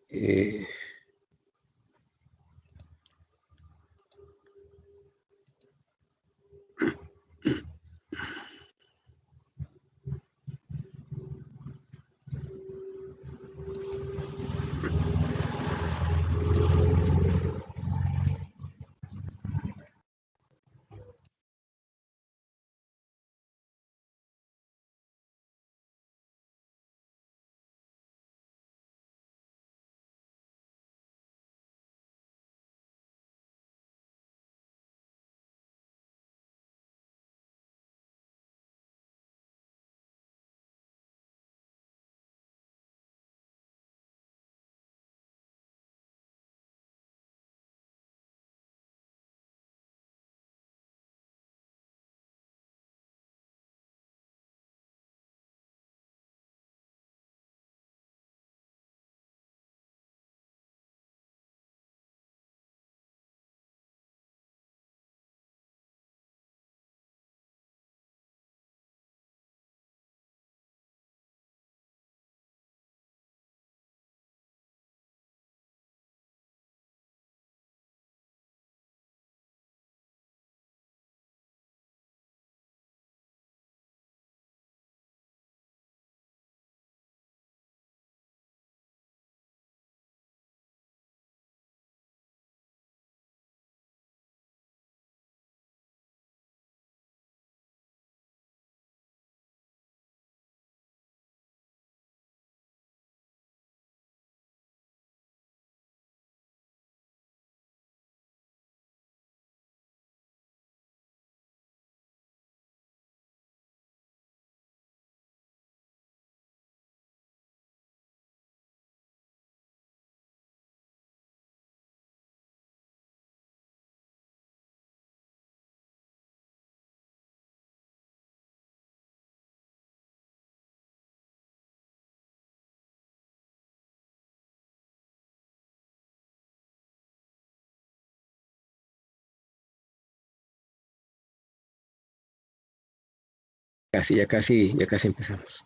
Eh, ya casi empezamos.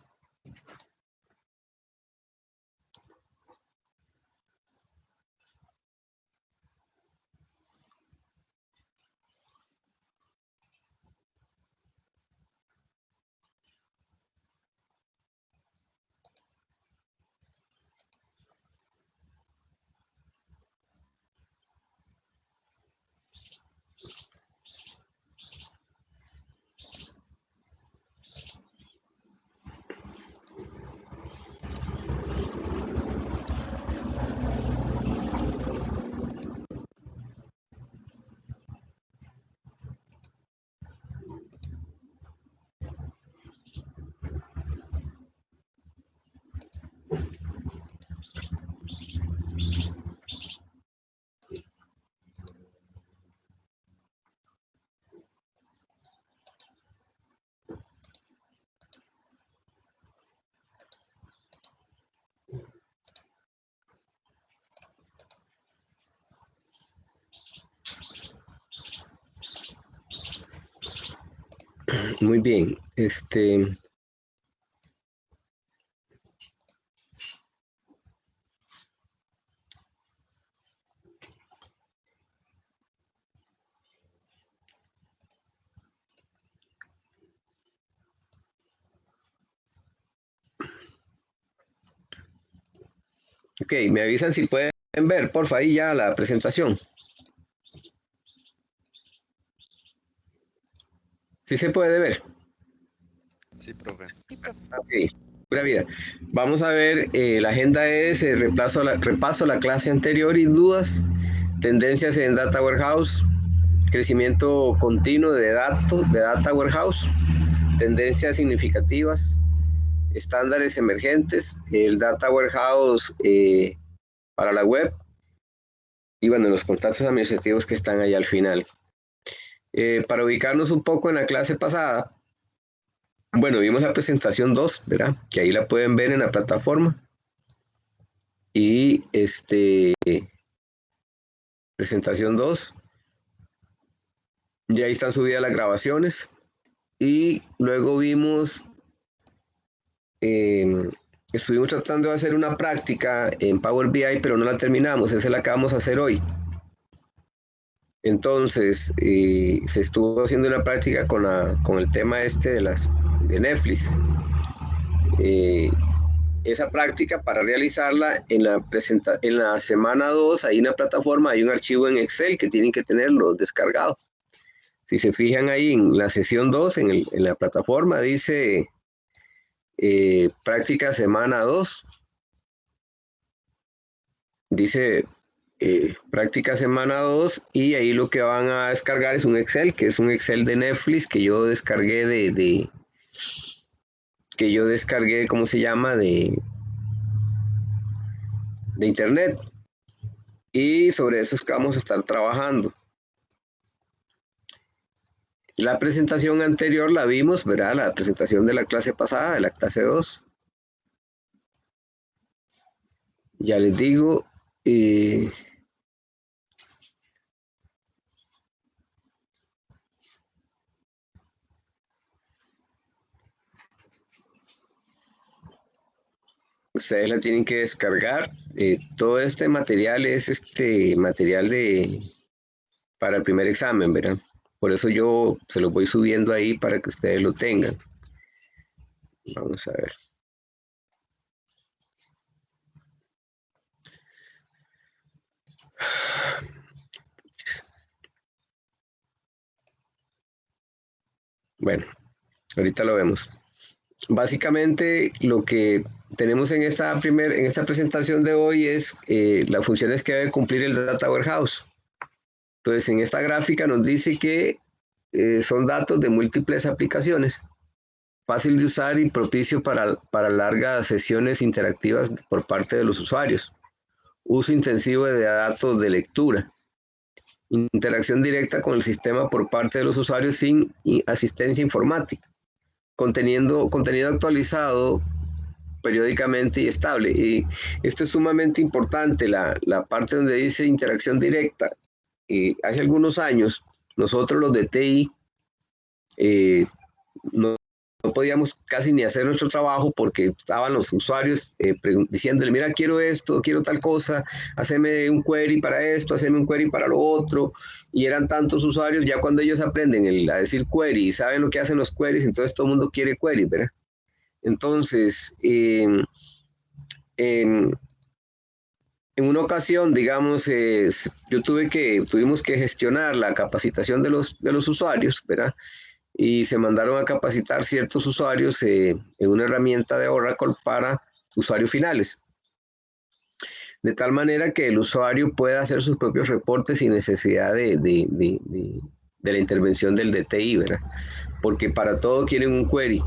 Muy bien. Ok, me avisan si pueden ver, porfa, ahí ya la presentación. ¿Sí se puede ver? Sí, profe. Ok, pura vida. Vamos a ver, la agenda es repaso a la clase anterior y dudas, tendencias en Data Warehouse, crecimiento continuo de datos, de Data Warehouse, tendencias significativas, estándares emergentes, el Data Warehouse para la web y bueno, los contactos administrativos que están ahí al final. Para ubicarnos un poco en la clase pasada, bueno, vimos la presentación 2, ¿verdad? Que ahí la pueden ver en la plataforma. Y presentación 2, ya ahí están subidas las grabaciones. Y luego vimos estuvimos tratando de hacer una práctica en Power BI, pero no la terminamos, esa es la que vamos a hacer hoy. Entonces, se estuvo haciendo una práctica con el tema este de Netflix. Esa práctica, para realizarla en la semana 2, hay una plataforma, hay un archivo en Excel que tienen que tenerlo descargado. Si se fijan ahí en la sesión 2, en la plataforma, dice práctica semana 2. Dice práctica semana 2 y ahí lo que van a descargar es un Excel, que es un Excel de Netflix que yo descargué ¿cómo se llama? De internet. Y sobre eso es que vamos a estar trabajando. La presentación anterior la vimos, ¿verdad? La presentación de la clase pasada, de la clase 2. Ya les digo, ustedes la tienen que descargar. Todo este material es material para el primer examen, ¿verdad? Por eso yo se los voy subiendo ahí para que ustedes lo tengan. Vamos a ver. Bueno, ahorita lo vemos. Básicamente lo que tenemos en esta presentación de hoy es las funciones que debe cumplir el Data Warehouse. Entonces, en esta gráfica nos dice que son datos de múltiples aplicaciones, fácil de usar y propicio para largas sesiones interactivas por parte de los usuarios. Uso intensivo de datos de lectura. Interacción directa con el sistema por parte de los usuarios sin asistencia informática. Contenido actualizado periódicamente y estable. Y esto es sumamente importante, la parte donde dice interacción directa. Hace algunos años, nosotros los de TI no podíamos casi ni hacer nuestro trabajo porque estaban los usuarios diciéndole, mira, quiero esto, quiero tal cosa, haceme un query para esto, haceme un query para lo otro, y eran tantos usuarios, ya cuando ellos aprenden a decir query y saben lo que hacen los queries, entonces todo el mundo quiere query, ¿verdad? Entonces, en una ocasión, digamos, tuvimos que gestionar la capacitación de los usuarios, ¿verdad? Y se mandaron a capacitar ciertos usuarios en una herramienta de Oracle para usuarios finales. De tal manera que el usuario pueda hacer sus propios reportes sin necesidad de la intervención del DTI, ¿verdad? Porque para todo quieren un query.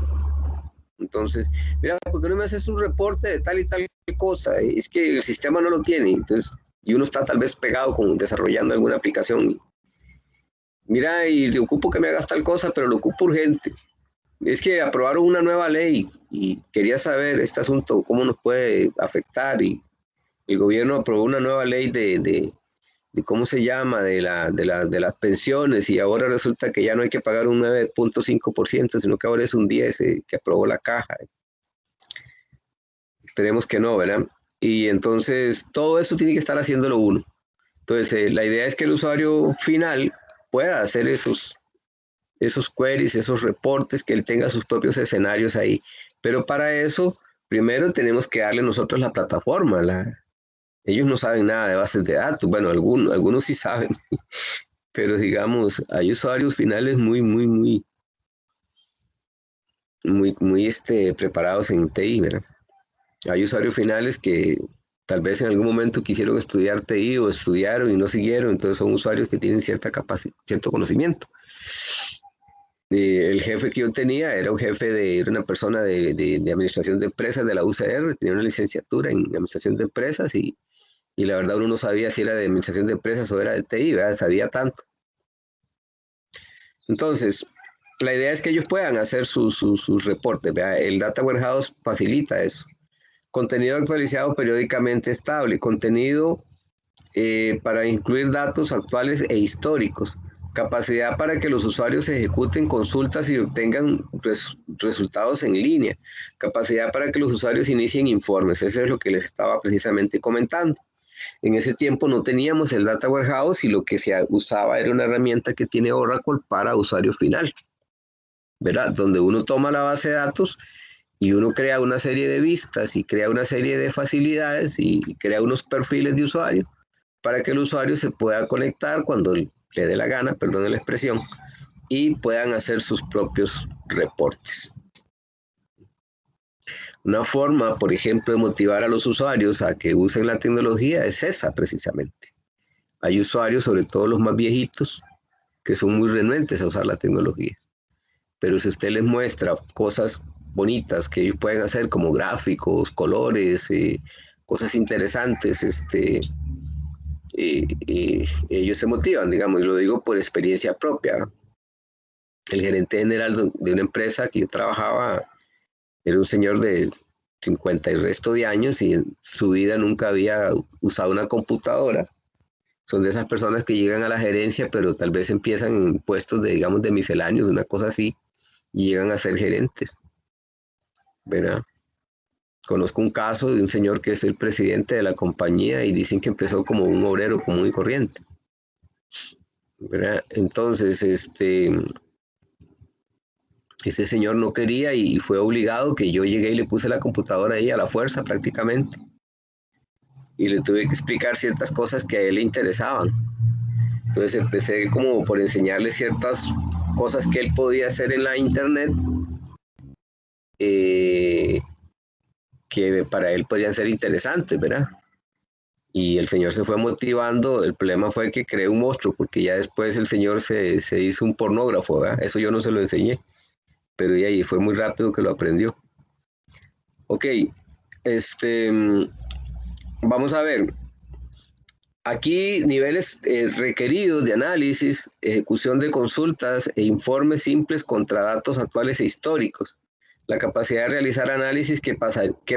Entonces, mira, ¿por qué no me haces un reporte de tal y tal cosa? Es que el sistema no lo tiene. Entonces, y uno está tal vez pegado desarrollando alguna aplicación. Mira, y le ocupo que me hagas tal cosa, pero lo ocupo urgente. Es que aprobaron una nueva ley y quería saber este asunto, cómo nos puede afectar. Y el gobierno aprobó una nueva ley de ¿cómo se llama? De las pensiones, y ahora resulta que ya no hay que pagar un 9.5%, sino que ahora es un 10% que aprobó la caja. Esperemos que no, ¿verdad? Y entonces todo eso tiene que estar haciéndolo uno. Entonces la idea es que el usuario final pueda hacer esos queries, esos reportes, que él tenga sus propios escenarios ahí. Pero para eso, primero tenemos que darle nosotros la plataforma. Ellos no saben nada de bases de datos. Bueno, algunos sí saben. Pero digamos, hay usuarios finales muy preparados en TI, ¿verdad? Hay usuarios finales que tal vez en algún momento quisieron estudiar TI o estudiaron y no siguieron, entonces son usuarios que tienen cierta capacidad, cierto conocimiento. El jefe que yo tenía era una persona de administración de empresas de la UCR, tenía una licenciatura en administración de empresas y la verdad uno no sabía si era de administración de empresas o era de TI, ¿verdad? Sabía tanto. Entonces, la idea es que ellos puedan hacer sus reportes, ¿verdad? El Data Warehouse facilita eso. Contenido actualizado periódicamente estable, contenido para incluir datos actuales e históricos, Capacidad para que los usuarios ejecuten consultas y obtengan resultados en línea. Capacidad para que los usuarios inicien informes. Eso es lo que les estaba precisamente comentando. En ese tiempo no teníamos el Data Warehouse y lo que se usaba era una herramienta que tiene Oracle para usuario final, ¿verdad? Donde uno toma la base de datos y uno crea una serie de vistas y crea una serie de facilidades y crea unos perfiles de usuario para que el usuario se pueda conectar cuando le dé la gana, perdón la expresión, y puedan hacer sus propios reportes. Una forma, por ejemplo, de motivar a los usuarios a que usen la tecnología es esa precisamente. Hay usuarios, sobre todo los más viejitos, que son muy renuentes a usar la tecnología. Pero si usted les muestra cosas bonitas que ellos pueden hacer, como gráficos, colores, cosas interesantes, ellos se motivan, digamos, y lo digo por experiencia propia. El gerente general de una empresa que yo trabajaba era un señor de 50 y resto de años y en su vida nunca había usado una computadora. Son de esas personas que llegan a la gerencia, pero tal vez empiezan en puestos de, digamos, de misceláneos, una cosa así, y llegan a ser gerentes, ¿verdad? Conozco un caso de un señor que es el presidente de la compañía y dicen que empezó como un obrero común y corriente, ¿verdad? Entonces, ese señor no quería y fue obligado que yo llegué y le puse la computadora ahí a la fuerza prácticamente. Y le tuve que explicar ciertas cosas que a él le interesaban. Entonces empecé como por enseñarle ciertas cosas que él podía hacer en la internet, que para él podían ser interesantes, ¿verdad? Y el señor se fue motivando. El problema fue que creó un monstruo, porque ya después el señor se hizo un pornógrafo, ¿verdad? Eso yo no se lo enseñé, pero y ahí fue muy rápido que lo aprendió. Ok, vamos a ver. Aquí niveles requeridos de análisis, ejecución de consultas e informes simples contra datos actuales e históricos. La capacidad de realizar análisis, ¿qué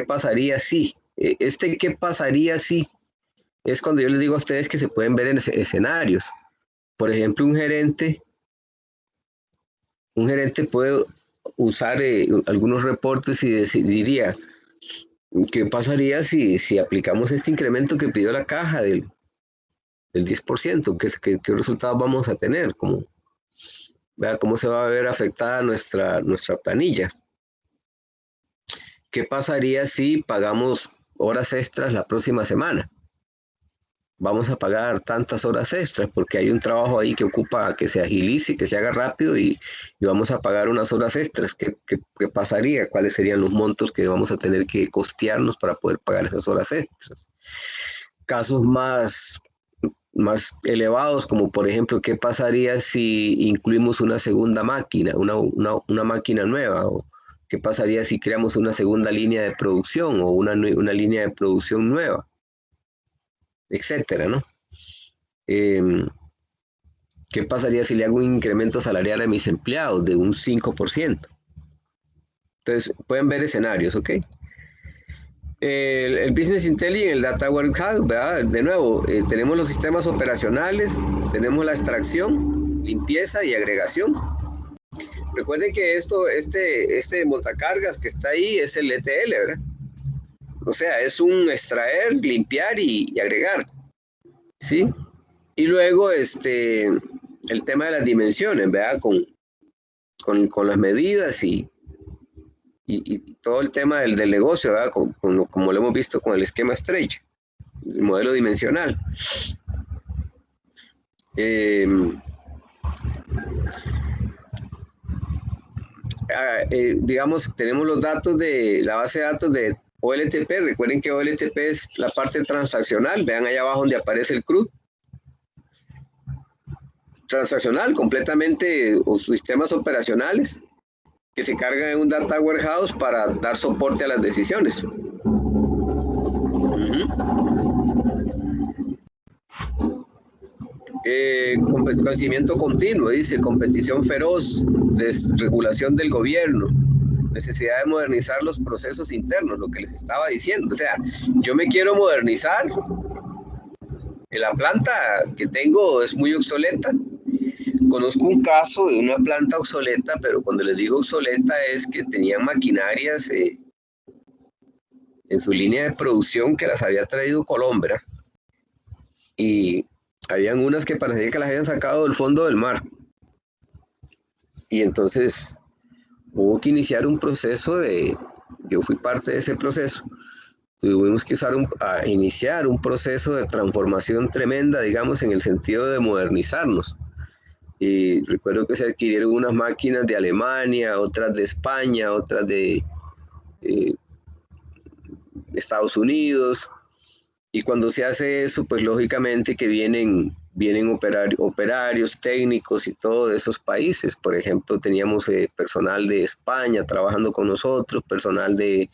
pasaría si? ¿Qué pasaría si? Es cuando yo les digo a ustedes que se pueden ver en escenarios. Por ejemplo, un gerente puede usar algunos reportes y diría, ¿qué pasaría si aplicamos este incremento que pidió la caja del 10%? ¿Qué resultados vamos a tener? ¿Cómo se va a ver afectada nuestra planilla? ¿Qué pasaría si pagamos horas extras la próxima semana? Vamos a pagar tantas horas extras porque hay un trabajo ahí que ocupa que se agilice, que se haga rápido y vamos a pagar unas horas extras. ¿Qué pasaría? ¿Cuáles serían los montos que vamos a tener que costearnos para poder pagar esas horas extras? Casos más elevados, como por ejemplo, ¿qué pasaría si incluimos una segunda máquina, una máquina nueva? ¿O qué pasaría si creamos una segunda línea de producción o una línea de producción nueva? Etcétera, ¿no? ¿Qué pasaría si le hago un incremento salarial a mis empleados de un 5%? Entonces, pueden ver escenarios, ¿ok? El Business Intelligence, el Data Warehouse, ¿verdad? De nuevo, tenemos los sistemas operacionales, tenemos la extracción, limpieza y agregación. Recuerden que este montacargas que está ahí es el ETL, ¿verdad? O sea, es un extraer, limpiar y agregar, ¿sí? Y luego el tema de las dimensiones, ¿verdad? Con las medidas y todo el tema del negocio, ¿verdad? Como lo hemos visto con el esquema estrella, el modelo dimensional. Digamos, tenemos los datos de la base de datos de OLTP. Recuerden que OLTP es la parte transaccional. Vean allá abajo donde aparece el CRUD. Transaccional, completamente, o sistemas operacionales que se cargan en un Data Warehouse para dar soporte a las decisiones. Conocimiento continuo, dice, competición feroz, desregulación del gobierno, necesidad de modernizar los procesos internos, lo que les estaba diciendo. O sea, yo me quiero modernizar, la planta que tengo es muy obsoleta, conozco un caso de una planta obsoleta, pero cuando les digo obsoleta es que tenían maquinarias en su línea de producción que las había traído Colombia, y habían unas que parecía que las habían sacado del fondo del mar. Y entonces hubo que iniciar un proceso yo fui parte de ese proceso, tuvimos que iniciar un proceso de transformación tremenda, digamos, en el sentido de modernizarnos. Y recuerdo que se adquirieron unas máquinas de Alemania, otras de España, otras de Estados Unidos. Y cuando se hace eso, pues lógicamente que vienen operarios, técnicos y todo de esos países. Por ejemplo, teníamos personal de España trabajando con nosotros, personal de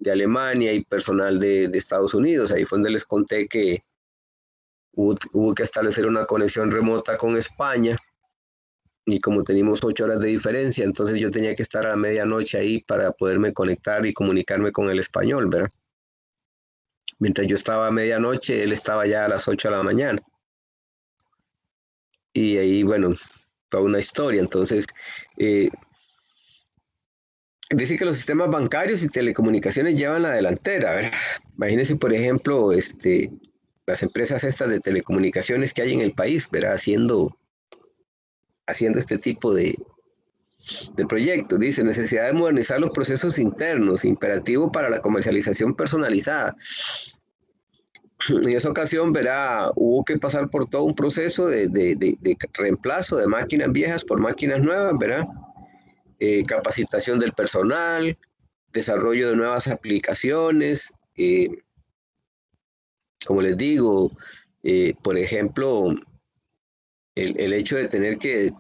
Alemania y personal de Estados Unidos. Ahí fue donde les conté que hubo que establecer una conexión remota con España, y como teníamos 8 horas de diferencia, entonces yo tenía que estar a la medianoche ahí para poderme conectar y comunicarme con el español, ¿verdad? Mientras yo estaba a medianoche, él estaba ya a las 8 de la mañana. Y ahí, bueno, toda una historia. Entonces, dice que los sistemas bancarios y telecomunicaciones llevan la delantera. A ver, imagínense, por ejemplo, las empresas estas de telecomunicaciones que hay en el país, ¿verdad? Haciendo este tipo de proyectos. Dice, necesidad de modernizar los procesos internos, imperativo para la comercialización personalizada. En esa ocasión, verá, hubo que pasar por todo un proceso de reemplazo de máquinas viejas por máquinas nuevas, verá, capacitación del personal, desarrollo de nuevas aplicaciones, como les digo, por ejemplo, el hecho de tener que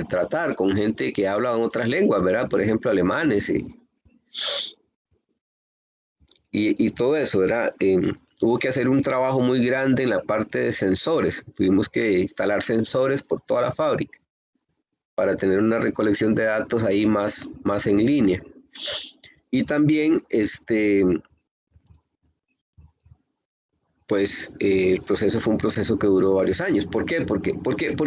tratar con gente que habla en otras lenguas, ¿verdad? Por ejemplo, alemanes y todo eso, ¿verdad? Hubo que hacer un trabajo muy grande en la parte de sensores. Tuvimos que instalar sensores por toda la fábrica para tener una recolección de datos ahí más en línea. Y también, pues el proceso fue un proceso que duró varios años. ¿Por qué? ¿Por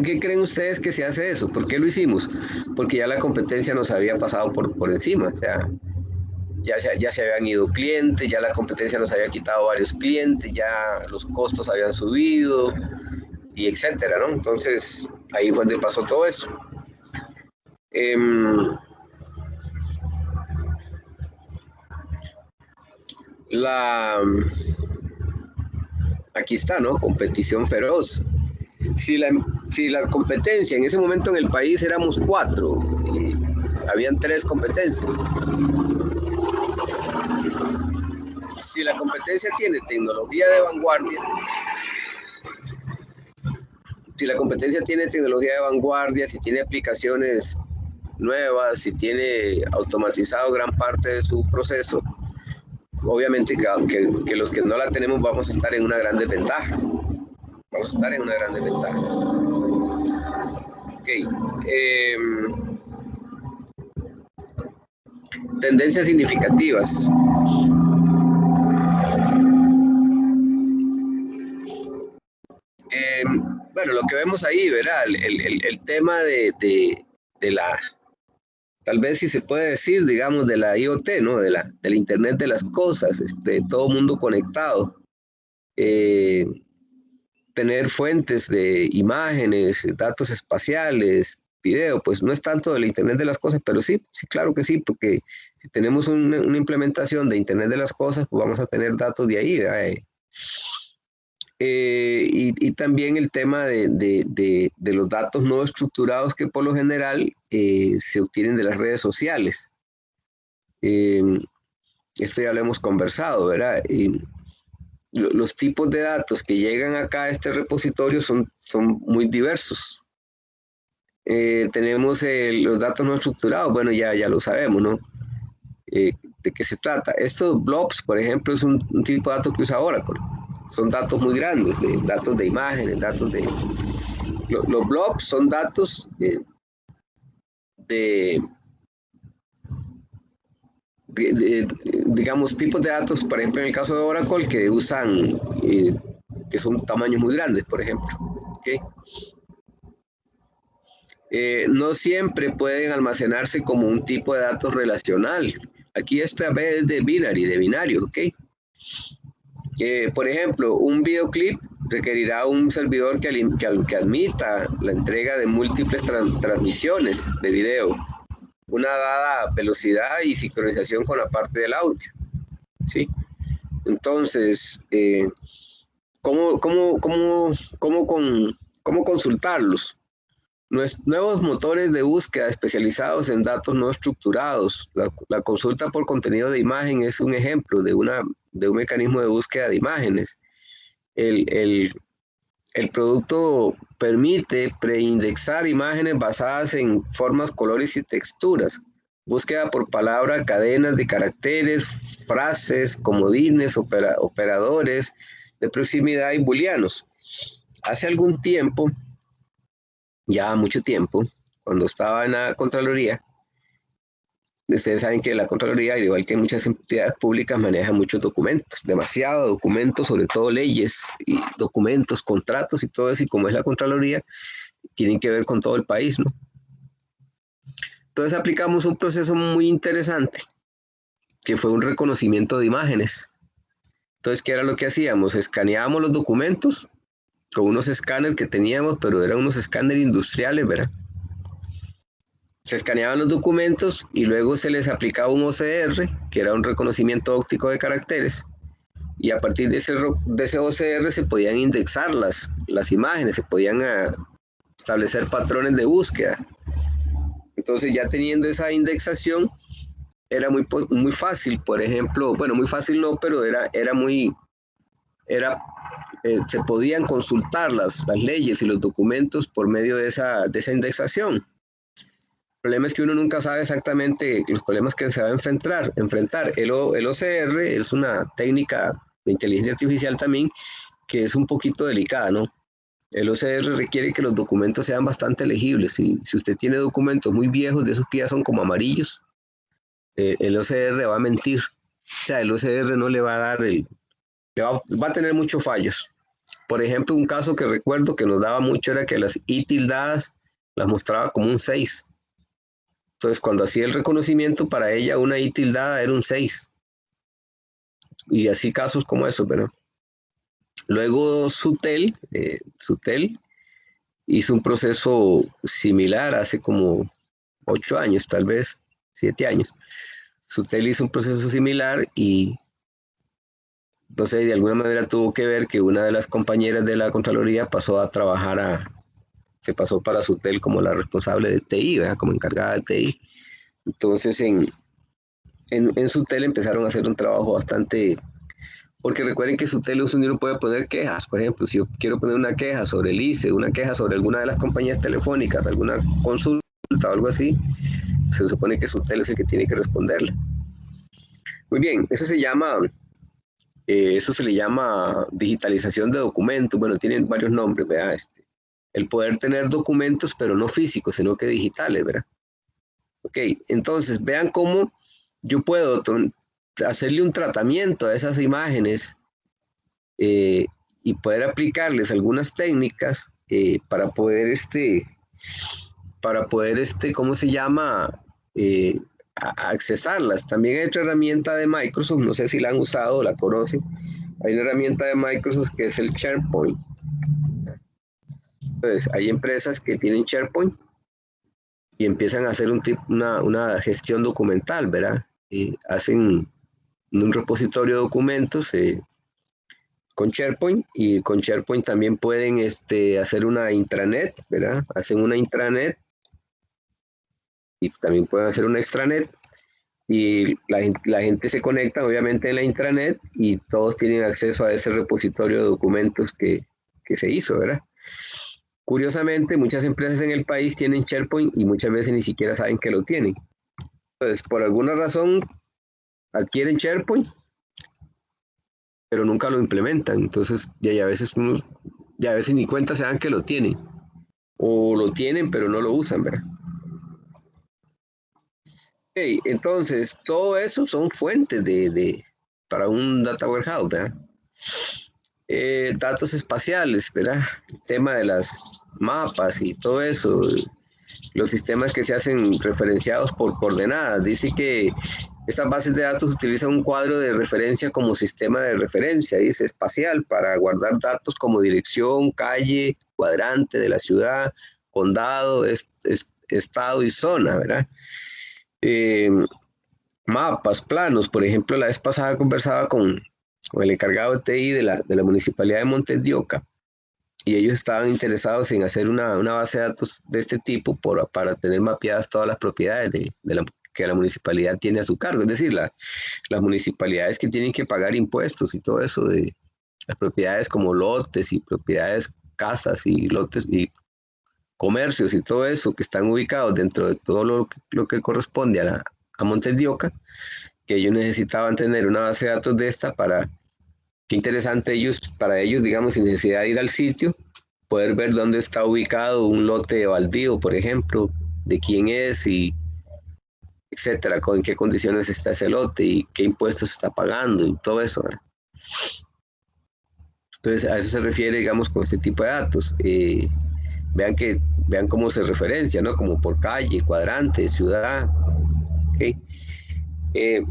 qué creen ustedes que se hace eso? ¿Por qué lo hicimos? Porque ya la competencia nos había pasado por encima. O sea, ya se habían ido clientes, ya la competencia nos había quitado varios clientes, ya los costos habían subido, y etcétera, ¿no? Entonces, ahí fue donde pasó todo eso. Aquí está, ¿no? Competición feroz. Si la competencia en ese momento en el país éramos 4, habían 3 competencias. Si la competencia tiene tecnología de vanguardia, si tiene aplicaciones nuevas, si tiene automatizado gran parte de su proceso, obviamente que los que no la tenemos vamos a estar en una gran desventaja. Ok. Tendencias significativas. Bueno, lo que vemos ahí, ¿verdad? El tema de la, tal vez si se puede decir, digamos, de la IoT, ¿no? Del Internet de las cosas, todo mundo conectado. Tener fuentes de imágenes, datos espaciales, video, pues no es tanto del Internet de las cosas, pero sí, claro que sí, porque si tenemos una implementación de Internet de las cosas, pues vamos a tener datos de ahí, ¿verdad? Y también el tema de los datos no estructurados que por lo general se obtienen de las redes sociales. Esto ya lo hemos conversado, ¿verdad? Los tipos de datos que llegan acá a este repositorio son muy diversos. Tenemos los datos no estructurados, bueno, ya lo sabemos, ¿no? ¿De qué se trata? Estos blobs, por ejemplo, es un tipo de datos que usa Oracle. Son datos muy grandes, datos de imágenes, los blobs son datos digamos, tipos de datos, por ejemplo, en el caso de Oracle, que usan, que son tamaños muy grandes, por ejemplo. ¿Okay? no siempre pueden almacenarse como un tipo de datos relacional. Aquí esta vez es de binario, ¿ok? Por ejemplo, un videoclip requerirá un servidor que admita la entrega de múltiples transmisiones de video, una dada velocidad y sincronización con la parte del audio, ¿sí? Entonces, ¿cómo consultarlos? Nuevos motores de búsqueda especializados en datos no estructurados. La consulta por contenido de imagen es un ejemplo de un mecanismo de búsqueda de imágenes. El producto permite preindexar imágenes basadas en formas, colores y texturas. Búsqueda por palabra, cadenas de caracteres, frases, comodines, operadores de proximidad y booleanos. Hace algún tiempo, ya mucho tiempo, cuando estaba en la Contraloría, ustedes saben que la Contraloría, al igual que muchas entidades públicas, maneja muchos documentos, demasiados documentos, sobre todo leyes y documentos, contratos y todo eso, y como es la Contraloría, tienen que ver con todo el país, ¿no? Entonces aplicamos un proceso muy interesante, que fue un reconocimiento de imágenes. Entonces, ¿qué era lo que hacíamos? Escaneábamos los documentos con unos escáneres que teníamos, pero eran unos escáneres industriales, ¿verdad? Se escaneaban los documentos y luego se les aplicaba un OCR, que era un reconocimiento óptico de caracteres, y a partir de ese OCR se podían indexar las imágenes, se podían establecer patrones de búsqueda. Entonces, ya teniendo esa indexación, era muy fácil, por ejemplo, bueno, muy fácil no, pero se podían consultar las leyes y los documentos por medio de esa indexación. El problema es que uno nunca sabe exactamente los problemas que se va a enfrentar. El OCR es una técnica de inteligencia artificial también que es un poquito delicada, ¿no? El OCR requiere que los documentos sean bastante legibles. Si usted tiene documentos muy viejos, de esos que ya son como amarillos, el OCR va a mentir. O sea, el OCR no le va a dar va a tener muchos fallos. Por ejemplo, un caso que recuerdo que nos daba mucho era que las I tildadas las mostraba como un 6. Entonces, cuando hacía el reconocimiento, para ella una I tildada era un 6. Y así casos como esos, ¿verdad? Luego Sutel hizo un proceso similar hace como 8 años, tal vez 7 años. Sutel hizo un proceso similar y no sé, de alguna manera tuvo que ver que una de las compañeras de la Contraloría pasó a trabajar se pasó para Sutel como la responsable de TI, ¿verdad? Como encargada de TI. Entonces en Sutel empezaron a hacer un trabajo bastante, porque recuerden que Sutel uno puede poner quejas, por ejemplo, si yo quiero poner una queja sobre el ICE, una queja sobre alguna de las compañías telefónicas, alguna consulta o algo así, se supone que Sutel es el que tiene que responderle. Muy bien, eso se le llama digitalización de documentos. Bueno, tienen varios nombres, ¿verdad? El poder tener documentos, pero no físicos, sino que digitales, ¿verdad? Ok, entonces vean cómo yo puedo hacerle un tratamiento a esas imágenes y poder aplicarles algunas técnicas para poder, ¿cómo se llama? Accesarlas. También hay otra herramienta de Microsoft, no sé si la han usado o la conocen. Hay una herramienta de Microsoft que es el SharePoint. Entonces, hay empresas que tienen SharePoint y empiezan a hacer una gestión documental, ¿verdad? Hacen un repositorio de documentos con SharePoint, y con SharePoint también pueden hacer una intranet, ¿verdad? Hacen una intranet y también pueden hacer una extranet, y la gente se conecta obviamente en la intranet y todos tienen acceso a ese repositorio de documentos que se hizo, ¿verdad? Curiosamente, muchas empresas en el país tienen SharePoint y muchas veces ni siquiera saben que lo tienen. Entonces, por alguna razón, adquieren SharePoint, pero nunca lo implementan. Entonces, ya a veces ni cuenta se dan que lo tienen. O lo tienen, pero no lo usan, ¿verdad? Okay, entonces, todo eso son fuentes para un data warehouse, ¿verdad? Datos espaciales, ¿verdad? El tema de las mapas y todo eso, los sistemas que se hacen referenciados por coordenadas. Dice que estas bases de datos utilizan un cuadro de referencia como sistema de referencia, dice, espacial, para guardar datos como dirección, calle, cuadrante de la ciudad, condado, estado y zona, ¿verdad? Mapas, planos, por ejemplo, la vez pasada conversaba con el encargado de TI de la Municipalidad de Montes de Oca, y ellos estaban interesados en hacer una base de datos de este tipo para tener mapeadas todas las propiedades que la municipalidad tiene a su cargo, es decir, las municipalidades que tienen que pagar impuestos y todo eso de las propiedades como lotes y propiedades, casas y lotes y comercios y todo eso que están ubicados dentro de todo lo que corresponde a Montes de Oca, que ellos necesitaban tener una base de datos de esta para, qué interesante para ellos, digamos, sin necesidad de ir al sitio, poder ver dónde está ubicado un lote baldío, por ejemplo, de quién es y etcétera, con qué condiciones está ese lote y qué impuestos está pagando y todo eso, ¿verdad? Entonces, a eso se refiere, digamos, con este tipo de datos. Vean cómo se referencia, ¿no? Como por calle, cuadrante, ciudad, ¿ok?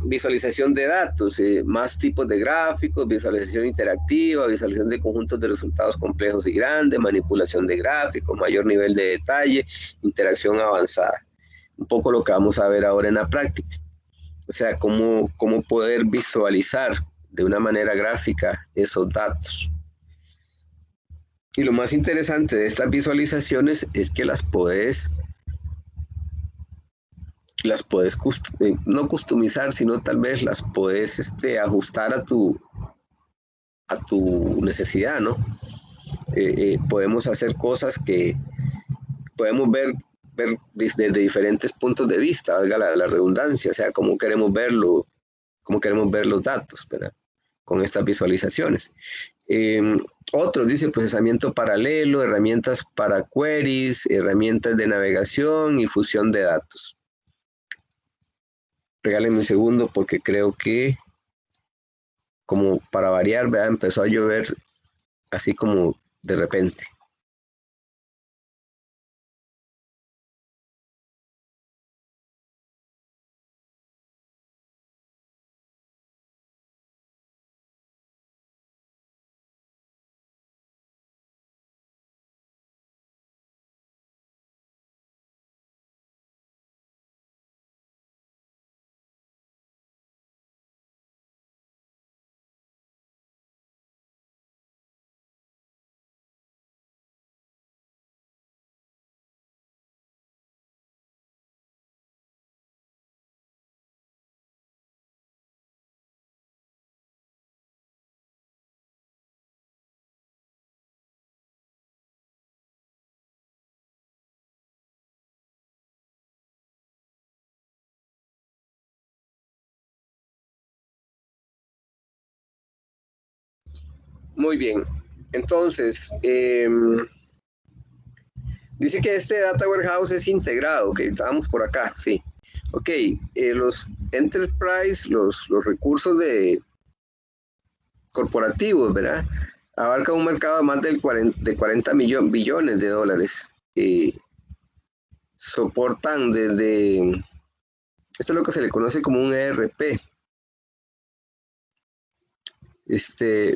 Visualización de datos, más tipos de gráficos, visualización interactiva, visualización de conjuntos de resultados complejos y grandes, manipulación de gráficos, mayor nivel de detalle, interacción avanzada. Un poco lo que vamos a ver ahora en la práctica. O sea, cómo poder visualizar de una manera gráfica esos datos. Y lo más interesante de estas visualizaciones es que las puedes no customizar, sino tal vez las puedes ajustar a tu necesidad, ¿no? Podemos hacer cosas que podemos ver desde diferentes puntos de vista, valga la redundancia, o sea, cómo queremos ver los datos, ¿verdad? Con estas visualizaciones. Otros dice procesamiento paralelo, herramientas para queries, herramientas de navegación y fusión de datos. Regálenme un segundo porque creo que, como para variar, ¿verdad? Empezó a llover así como de repente. Muy bien. Entonces, dice que este Data Warehouse es integrado, que estábamos por acá, sí. Ok, los Enterprise, los recursos corporativos, ¿verdad? Abarca un mercado de más de 40 billones de dólares. Soportan esto es lo que se le conoce como un ERP.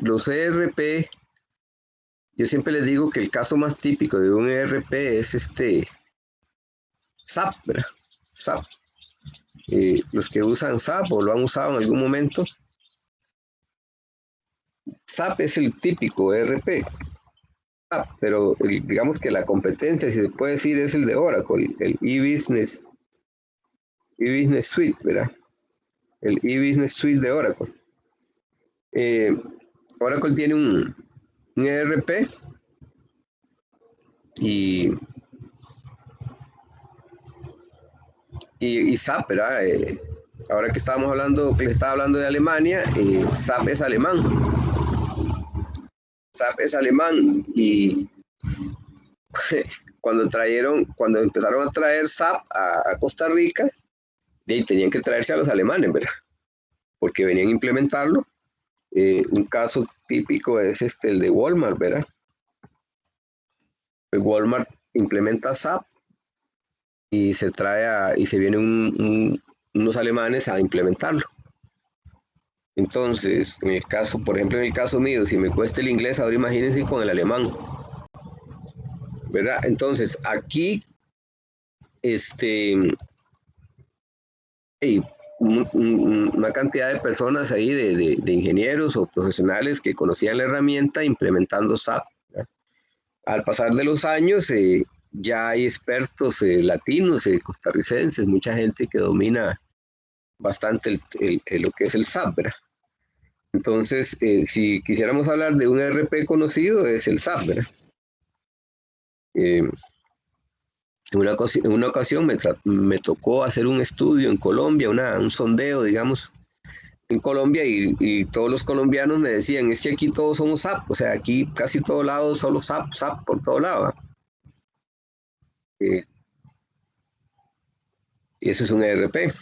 Los ERP, yo siempre les digo que el caso más típico de un ERP es SAP, ¿verdad? SAP. Los que usan SAP o lo han usado en algún momento, SAP es el típico ERP, pero digamos que la competencia, si se puede decir, es el de Oracle, el e-Business Suite, ¿verdad? El e-Business Suite de Oracle. Oracle tiene un ERP y SAP, ¿verdad? Ahora que estábamos hablando, que les estaba hablando de Alemania, SAP es alemán. SAP es alemán y cuando empezaron a traer SAP a Costa Rica, tenían que traerse a los alemanes, ¿verdad? Porque venían a implementarlo. Un caso típico es el de Walmart, ¿verdad? El Walmart implementa SAP y se trae y se vienen unos alemanes a implementarlo. Entonces, en el caso, por ejemplo, en el caso mío, si me cuesta el inglés, ahora imagínense con el alemán, ¿verdad? Entonces, aquí, hay una cantidad de personas ahí, de ingenieros o profesionales que conocían la herramienta implementando SAP, ¿verdad? Al pasar de los años, ya hay expertos latinos, costarricenses, mucha gente que domina bastante lo que es el SAP, ¿verdad? Entonces, si quisiéramos hablar de un ERP conocido, es el SAP, ¿verdad? En una ocasión me tocó hacer un estudio en Colombia, un sondeo, digamos, en Colombia, y todos los colombianos me decían, es que aquí todos somos SAP, o sea, aquí casi todos lados solo SAP, SAP por todo lado. Y eso es un ERP.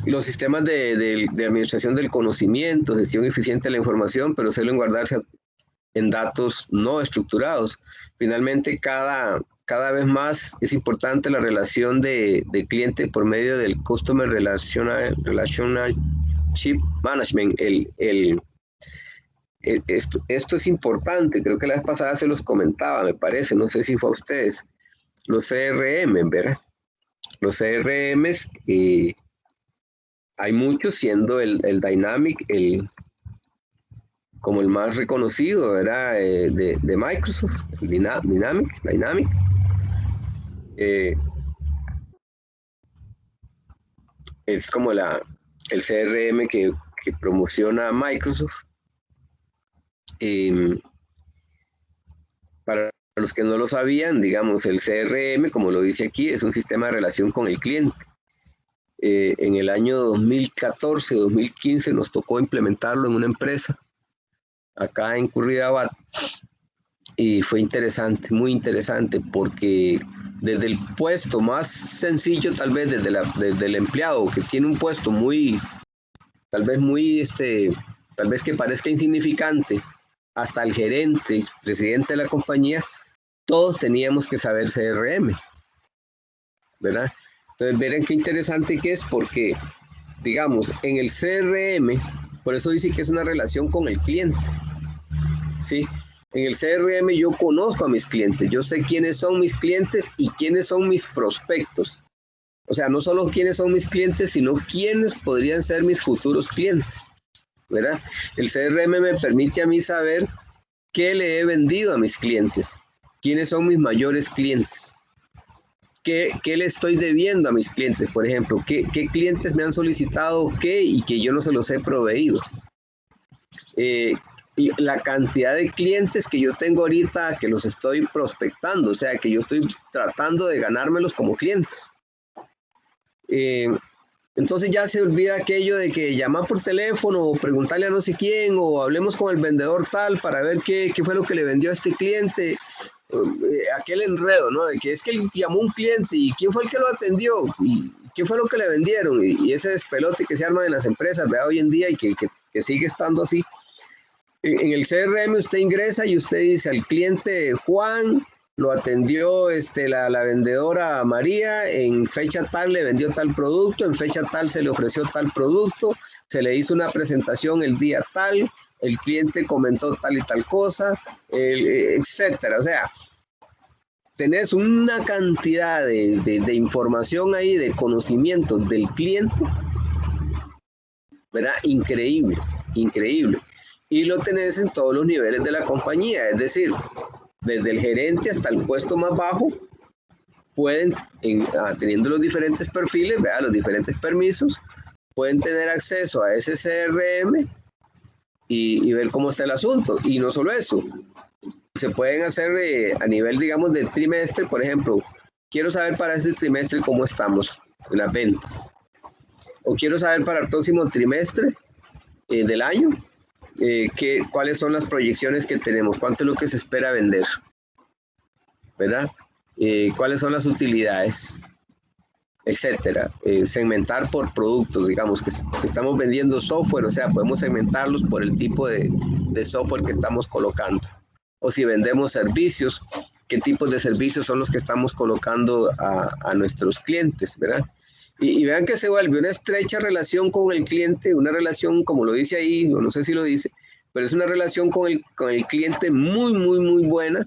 Los sistemas de administración del conocimiento, gestión eficiente de la información, pero suelen guardarse en datos no estructurados. Finalmente, cada vez más es importante la relación de cliente por medio del Customer Relationship Management. Esto es importante, creo que la vez pasada se los comentaba, me parece, no sé si fue a ustedes. Los CRM, ¿verdad? Los CRMs, hay muchos, siendo el Dynamic como el más reconocido, ¿verdad? De Microsoft, Dynamic. Es como el CRM que promociona Microsoft. Para los que no lo sabían, digamos, el CRM, como lo dice aquí, es un sistema de relación con el cliente. En el año 2014, 2015 nos tocó implementarlo en una empresa acá en Curridabat, y fue interesante, muy interesante, porque desde el puesto más sencillo, tal vez desde el empleado que tiene un puesto tal vez que parezca insignificante, hasta el gerente, presidente de la compañía, todos teníamos que saber CRM, ¿verdad? Entonces, verán qué interesante que es, porque, digamos, en el CRM, por eso dice que es una relación con el cliente, ¿sí? En el CRM yo conozco a mis clientes, yo sé quiénes son mis clientes y quiénes son mis prospectos. O sea, no solo quiénes son mis clientes, sino quiénes podrían ser mis futuros clientes, ¿verdad? El CRM me permite a mí saber qué le he vendido a mis clientes, quiénes son mis mayores clientes, qué le estoy debiendo a mis clientes, por ejemplo, qué clientes me han solicitado qué y que yo no se los he proveído. Y la cantidad de clientes que yo tengo ahorita que los estoy prospectando, o sea, que yo estoy tratando de ganármelos como clientes. Entonces ya se olvida aquello de que llamar por teléfono o preguntarle a no sé quién o hablemos con el vendedor tal para ver qué fue lo que le vendió a este cliente. Aquel enredo, ¿no? De que es que él llamó un cliente y quién fue el que lo atendió y qué fue lo que le vendieron, y ese despelote que se arma en las empresas, ¿verdad? Hoy en día, y que sigue estando así. En el CRM usted ingresa y usted dice al cliente Juan, lo atendió la vendedora María, en fecha tal le vendió tal producto, en fecha tal se le ofreció tal producto, se le hizo una presentación el día tal, el cliente comentó tal y tal cosa, etcétera. O sea, tenés una cantidad de información ahí, de conocimientos del cliente, ¿verdad? Increíble, increíble. Y lo tenés en todos los niveles de la compañía, es decir, desde el gerente hasta el puesto más bajo, pueden, teniendo los diferentes perfiles, ¿verdad? Los diferentes permisos, pueden tener acceso a ese CRM y ver cómo está el asunto. Y no solo eso, se pueden hacer a nivel, digamos, de trimestre, por ejemplo, quiero saber para este trimestre cómo estamos en las ventas, o quiero saber para el próximo trimestre del año, cuáles son las proyecciones que tenemos, cuánto es lo que se espera vender, ¿verdad? Cuáles son las utilidades, etcétera. Segmentar por productos, digamos que si estamos vendiendo software, o sea, podemos segmentarlos por el tipo de software que estamos colocando. o si vendemos servicios, qué tipos de servicios son los que estamos colocando a nuestros clientes, ¿verdad? Y vean que se vuelve una estrecha relación con el cliente, una relación, como lo dice ahí, no sé si lo dice, pero es una relación con el cliente muy, muy, muy buena,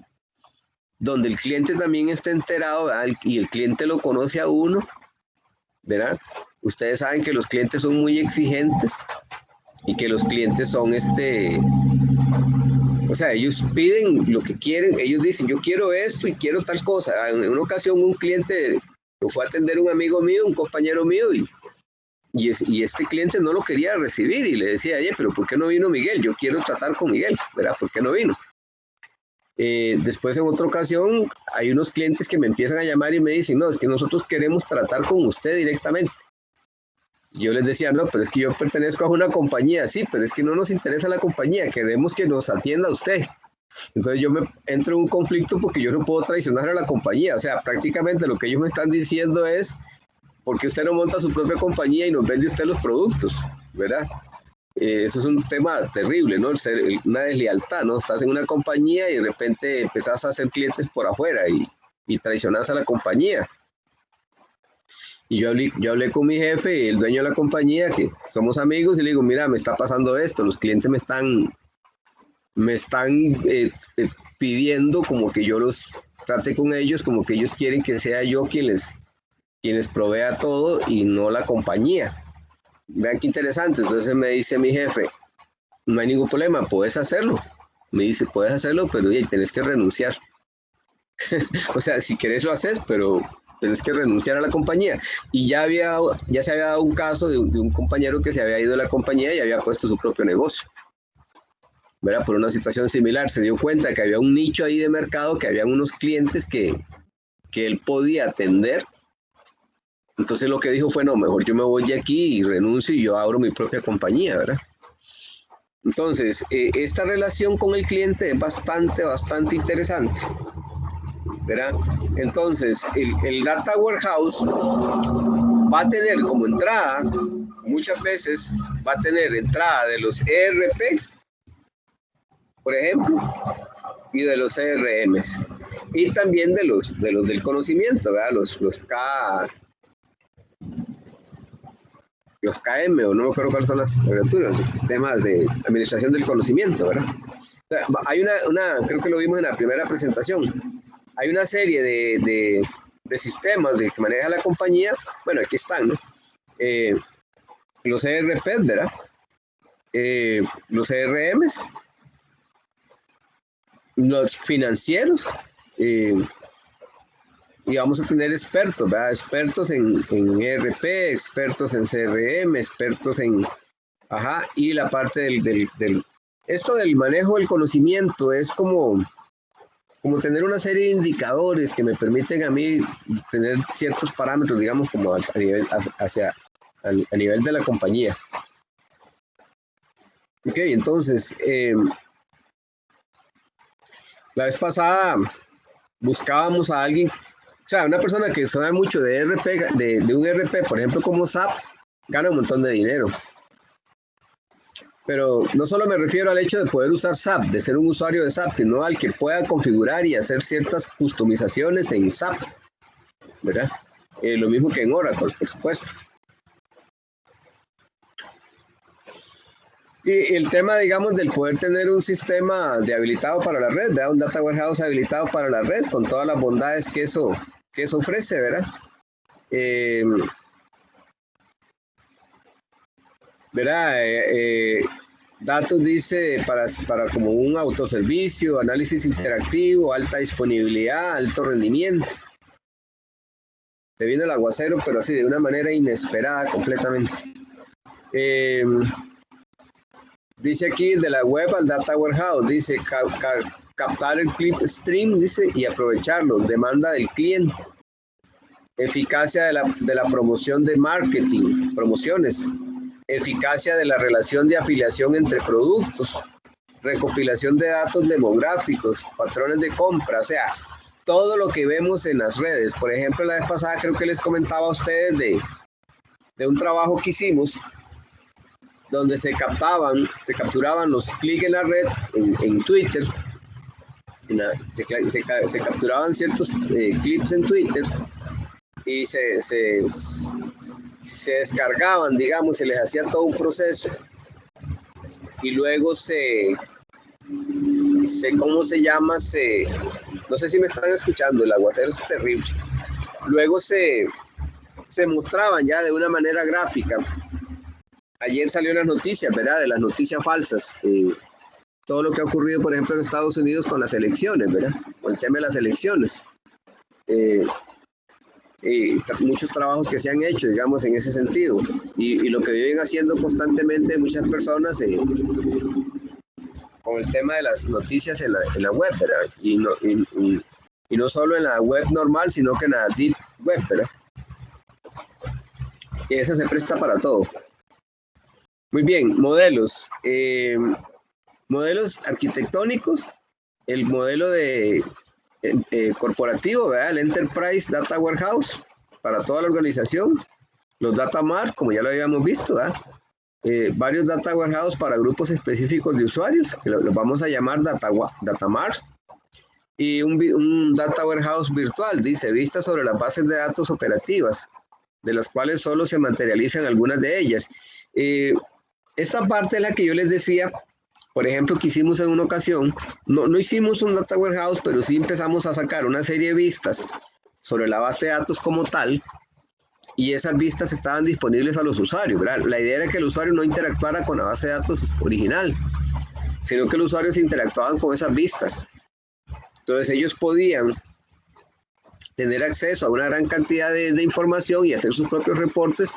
donde el cliente también está enterado, ¿verdad? Y el cliente lo conoce a uno, ¿verdad? Ustedes saben que los clientes son muy exigentes y que los clientes son o sea, ellos piden lo que quieren, ellos dicen, yo quiero esto y quiero tal cosa. En una ocasión un cliente lo fue a atender un amigo mío, un compañero mío, y este cliente no lo quería recibir y le decía, oye, pero ¿por qué no vino Miguel? Yo quiero tratar con Miguel, ¿verdad? ¿Por qué no vino? Después en otra ocasión hay unos clientes que me empiezan a llamar y me dicen, no, es que nosotros queremos tratar con usted directamente. Y yo les decía, no, pero es que yo pertenezco a una compañía, sí, pero es que no nos interesa la compañía, queremos que nos atienda usted. Entonces yo me entro en un conflicto porque yo no puedo traicionar a la compañía, o sea, prácticamente lo que ellos me están diciendo es, ¿por qué usted no monta su propia compañía y nos vende usted los productos? ¿Verdad? Eso es un tema terrible, ¿no? Una deslealtad, ¿no? Estás en una compañía y de repente empezás a hacer clientes por afuera y traicionás a la compañía. Y yo hablé con mi jefe, el dueño de la compañía, que somos amigos, y le digo, mira, me está pasando esto, los clientes me están pidiendo como que yo los trate con ellos, como que ellos quieren que sea yo quien les provea todo y no la compañía. Vean qué interesante. Entonces me dice mi jefe, no hay ningún problema, puedes hacerlo. Me dice, puedes hacerlo, pero tenés que renunciar. O sea, si querés lo haces, pero tenés que renunciar a la compañía. Y ya se había dado un caso de un compañero que se había ido de la compañía y había puesto su propio negocio, ¿verdad? Por una situación similar. Se dio cuenta que había un nicho ahí de mercado, que había unos clientes que él podía atender. Entonces lo que dijo fue, no, mejor yo me voy de aquí y renuncio y yo abro mi propia compañía, ¿verdad? Entonces, esta relación con el cliente es bastante, bastante interesante, ¿verdad? Entonces, el Data Warehouse va a tener como entrada, muchas veces va a tener entrada de los ERP, por ejemplo, y de los CRMs, y también de los del conocimiento, ¿verdad? Los KM, o no me acuerdo cuáles son las abreviaturas, los sistemas de administración del conocimiento, ¿verdad? O sea, hay creo que lo vimos en la primera presentación, hay una serie de sistemas que maneja la compañía, bueno, aquí están, ¿no? Los ERPs, ¿verdad? Los CRMs, los financieros, y vamos a tener expertos, ¿verdad? Expertos en ERP, expertos en CRM, expertos en... Ajá, y la parte esto del manejo del conocimiento es como tener una serie de indicadores que me permiten a mí tener ciertos parámetros, digamos, como a nivel de la compañía. Ok, entonces, la vez pasada buscábamos a alguien, o sea, una persona que sabe mucho de ERP, de un ERP, por ejemplo, como SAP, gana un montón de dinero. Pero no solo me refiero al hecho de poder usar SAP, de ser un usuario de SAP, sino al que pueda configurar y hacer ciertas customizaciones en SAP, ¿verdad? Lo mismo que en Oracle, por supuesto. Y el tema, digamos, del poder tener un sistema habilitado para la red, ¿verdad? Un Data Warehouse habilitado para la red, con todas las bondades que eso ofrece, ¿verdad? Datos dice para como un autoservicio, análisis interactivo, alta disponibilidad, alto rendimiento. Se vino el aguacero, pero así de una manera inesperada completamente. Dice aquí de la web al Data Warehouse, dice captar el clip stream, dice, y aprovecharlo, demanda del cliente. Eficacia de la promoción de marketing, promociones. Eficacia de la relación de afiliación entre productos, recopilación de datos demográficos, patrones de compra, o sea, todo lo que vemos en las redes. Por ejemplo, la vez pasada creo que les comentaba a ustedes de un trabajo que hicimos donde se capturaban los clics en la red, en Twitter, se capturaban ciertos clips en Twitter y se descargaban, digamos, se les hacía todo un proceso y luego ¿cómo se llama? No sé si me están escuchando, el aguacero es terrible. Luego se mostraban ya de una manera gráfica. Ayer salió las noticias, ¿verdad? De las noticias falsas. Todo lo que ha ocurrido, por ejemplo, en Estados Unidos con las elecciones, ¿verdad? Con el tema de las elecciones. Muchos trabajos que se han hecho, digamos, en ese sentido. Y lo que viven haciendo constantemente muchas personas con el tema de las noticias en la web, ¿verdad? Y no solo en la web normal, sino que en la deep web, ¿verdad? Y esa se presta para todo. Muy bien, modelos. Modelos arquitectónicos, el modelo de corporativo, ¿verdad? El Enterprise Data Warehouse para toda la organización, los Data Mart, como ya lo habíamos visto, ¿verdad? Varios Data Warehouse para grupos específicos de usuarios, que los vamos a llamar Data Mart, y un Data Warehouse virtual, dice, vista sobre las bases de datos operativas, de las cuales solo se materializan algunas de ellas. Esta parte es la que yo les decía, por ejemplo, que hicimos en una ocasión, no hicimos un Data Warehouse, pero sí empezamos a sacar una serie de vistas sobre la base de datos como tal, y esas vistas estaban disponibles a los usuarios, ¿verdad? La idea era que el usuario no interactuara con la base de datos original, sino que los usuarios interactuaban con esas vistas. Entonces ellos podían tener acceso a una gran cantidad de información y hacer sus propios reportes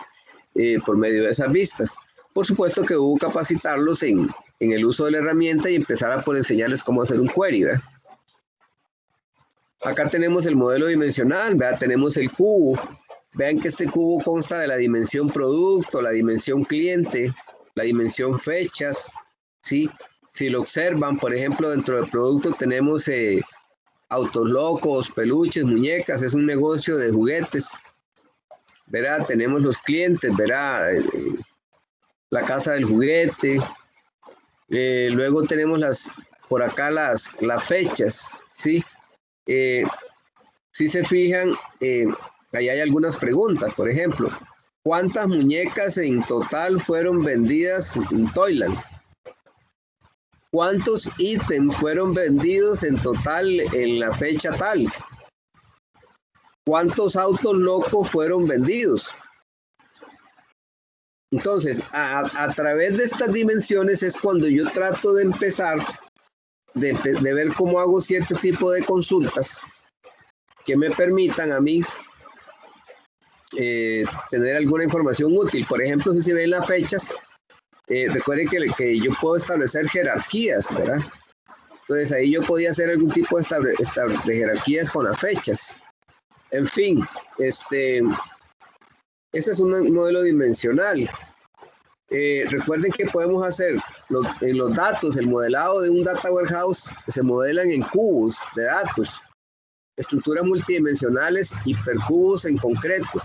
por medio de esas vistas. Por supuesto que hubo que capacitarlos en el uso de la herramienta y empezar por enseñarles cómo hacer un query, ¿verdad? Acá tenemos el modelo dimensional, ¿verdad? Tenemos el cubo. Vean que este cubo consta de la dimensión producto, la dimensión cliente, la dimensión fechas, ¿sí? Si lo observan, por ejemplo, dentro del producto tenemos autos locos, peluches, muñecas, es un negocio de juguetes, ¿verdad? Tenemos los clientes, ¿verdad? La casa del juguete. Luego tenemos por acá las fechas, ¿sí? Si se fijan, ahí hay algunas preguntas, por ejemplo, ¿cuántas muñecas en total fueron vendidas en Toyland? ¿Cuántos ítems fueron vendidos en total en la fecha tal? ¿Cuántos autos locos fueron vendidos? Entonces, a través de estas dimensiones es cuando yo trato de empezar de ver cómo hago cierto tipo de consultas que me permitan a mí tener alguna información útil. Por ejemplo, si se ven las fechas, recuerden que yo puedo establecer jerarquías, ¿verdad? Entonces ahí yo podía hacer algún tipo de jerarquías con las fechas. En fin, este es un modelo dimensional. Recuerden que podemos hacer en los datos, el modelado de un data warehouse se modelan en cubos de datos, estructuras multidimensionales, hipercubos en concreto,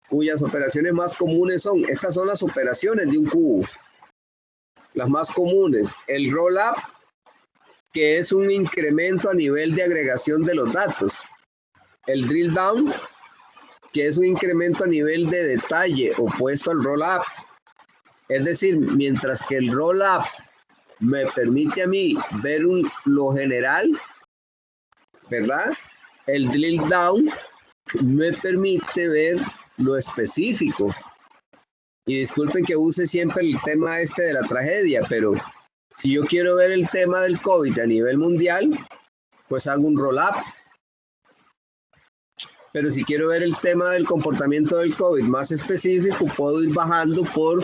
cuyas operaciones más comunes estas son las operaciones de un cubo. Las más comunes, el roll-up, que es un incremento a nivel de agregación de los datos. El drill down, que es un incremento a nivel de detalle opuesto al roll-up. Es decir, mientras que el roll-up me permite a mí ver lo general, ¿verdad? El drill down me permite ver lo específico. Y disculpen que use siempre el tema de la tragedia, pero si yo quiero ver el tema del COVID a nivel mundial, pues hago un roll-up. Pero si quiero ver el tema del comportamiento del COVID más específico, puedo ir bajando por